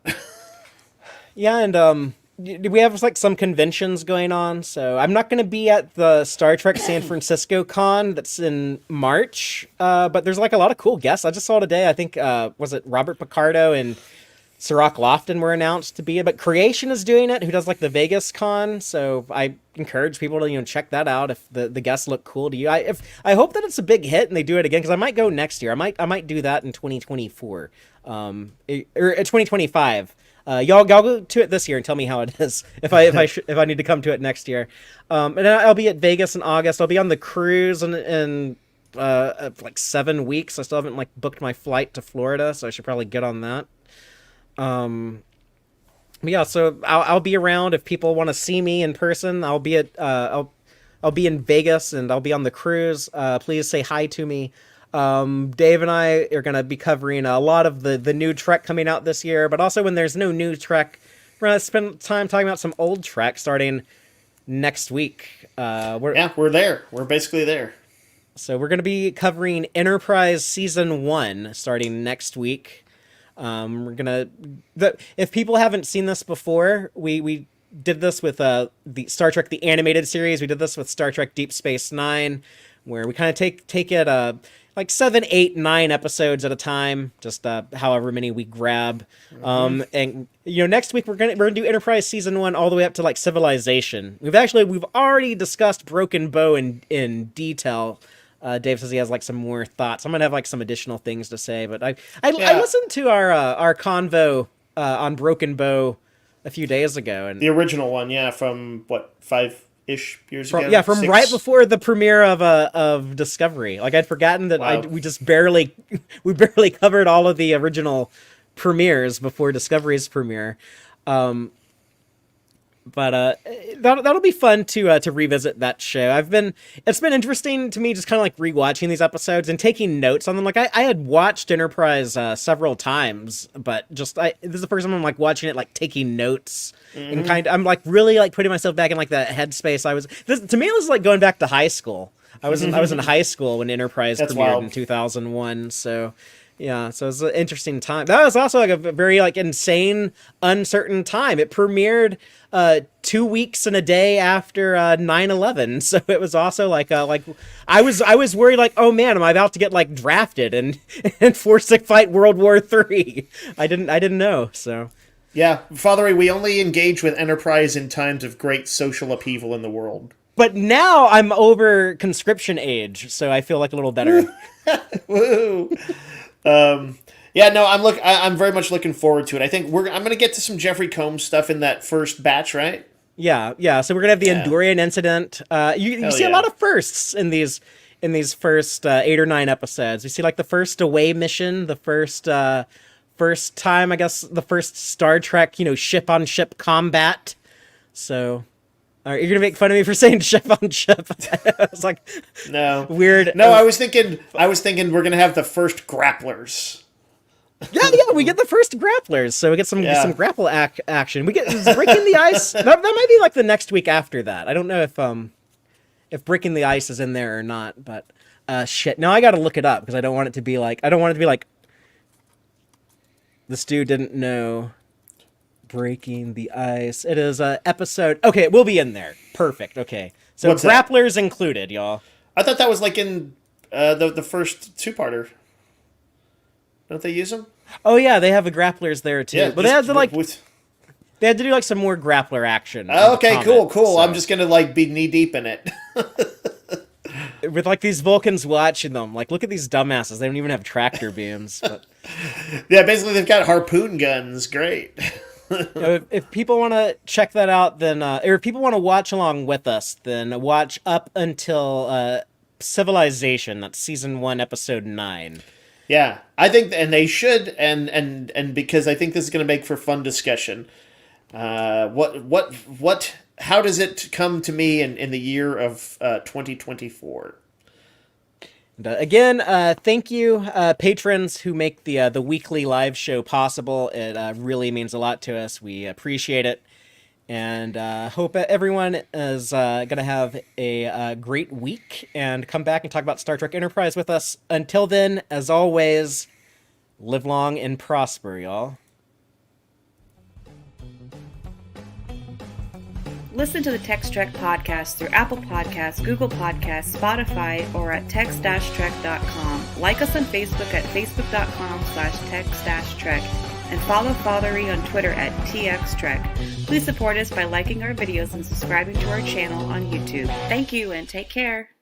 Yeah, and we have like some conventions going on, so I'm not going to be at the Star Trek San Francisco con that's in March, but there's like a lot of cool guests. I just saw today, I think, was it Robert Picardo and Sirach Lofton were announced to be it, but Creation is doing it, who does like the Vegas con, so I encourage people to check that out if the guests look cool to you. I hope that it's a big hit and they do it again, because I might go next year. I might do that in 2024, or 2025. Y'all go to it this year and tell me how it is. If I need to come to it next year, and I'll be at Vegas in August. I'll be on the cruise in like 7 weeks. I still haven't like booked my flight to Florida, so I should probably get on that. Yeah, so I'll be around if people want to see me in person. I'll be at I'll be in Vegas and I'll be on the cruise. Please say hi to me. Dave and I are going to be covering a lot of the new Trek coming out this year, but also when there's no new Trek, we're going to spend time talking about some old Trek starting next week. We're there. We're basically there. So we're going to be covering Enterprise Season 1 starting next week. If people haven't seen this before, we did this with the Star Trek the animated series. We did this with Star Trek Deep Space Nine, where we kind of take it like 7, 8, 9 episodes at a time, just however many we grab. Mm-hmm. And next week we're gonna do Enterprise Season 1 all the way up to like Civilization. We've already discussed Broken Bow in detail. Dave says he has like some more thoughts. I'm gonna have like some additional things to say, but I listened to our convo on Broken Bow a few days ago, and the original one, from what, 5-ish years ago? Yeah, from 6? Right before the premiere of Discovery. Like I'd forgotten that. Wow. We barely covered all of the original premieres before Discovery's premiere. But that'll be fun to revisit that show. It's been interesting to me just kind of like rewatching these episodes and taking notes on them. Like I had watched Enterprise several times, but this is the first time I'm like watching it, like taking notes. Mm-hmm. And I'm like really like putting myself back in like that headspace I was. To me, this is like going back to high school. I was in high school when Enterprise premiered wild. In 2001. So. Yeah, so it's an interesting time. That was also like a very like insane, uncertain time. It premiered 2 weeks and a day after 9/11. So it was also like I was worried like, oh man, am I about to get like drafted and forced to fight World War III? I didn't know. So yeah, Fatheree, we only engage with Enterprise in times of great social upheaval in the world. But now I'm over conscription age, so I feel like a little better. Woo! I'm very much looking forward to it. I think I'm going to get to some Jeffrey Combs stuff in that first batch, right? Yeah. So we're going to have the Andorian incident. You see a lot of firsts in these first 8 or 9 episodes. You see like the first away mission, the first time, I guess, the first Star Trek, ship on ship combat. So you're going to make fun of me for saying ship on ship. I was like, no. Weird. No, I was thinking we're going to have the first grapplers. Yeah, we get the first grapplers. So we get some grapple action. We get Breaking the Ice. That might be like the next week after that. I don't know if Breaking the Ice is in there or not, but shit. Now I got to look it up because I don't want it to be like this dude didn't know. Breaking the Ice. It is episode. Okay, it will be in there. Perfect. Okay, so what's grapplers that? Included, y'all. I thought that was like in the first 2-parter. Don't they use them? Oh yeah, they have the grapplers there too. Yeah, but they had to do like some more grappler action. Okay, cool. So. I'm just gonna like be knee deep in it. With like these Vulcans watching them, like look at these dumbasses. They don't even have tractor beams. But... yeah, basically they've got harpoon guns. Great. If people want to check that out, then or if people want to watch along with us, then watch up until Civilization. That's season 1, episode 9. Yeah, I think, and they should, and because I think this is going to make for fun discussion. How does it come to me in the year of 2024? Again, thank you, patrons who make the weekly live show possible. It really means a lot to us. We appreciate it, and hope everyone is going to have a great week and come back and talk about Star Trek Enterprise with us. Until then, as always, live long and prosper, y'all. Listen to the Tex-Trek podcast through Apple Podcasts, Google Podcasts, Spotify, or at tex-trek.com. Like us on Facebook at facebook.com/tex-trek, and follow Fatheree on Twitter at txtrek. Please support us by liking our videos and subscribing to our channel on YouTube. Thank you and take care.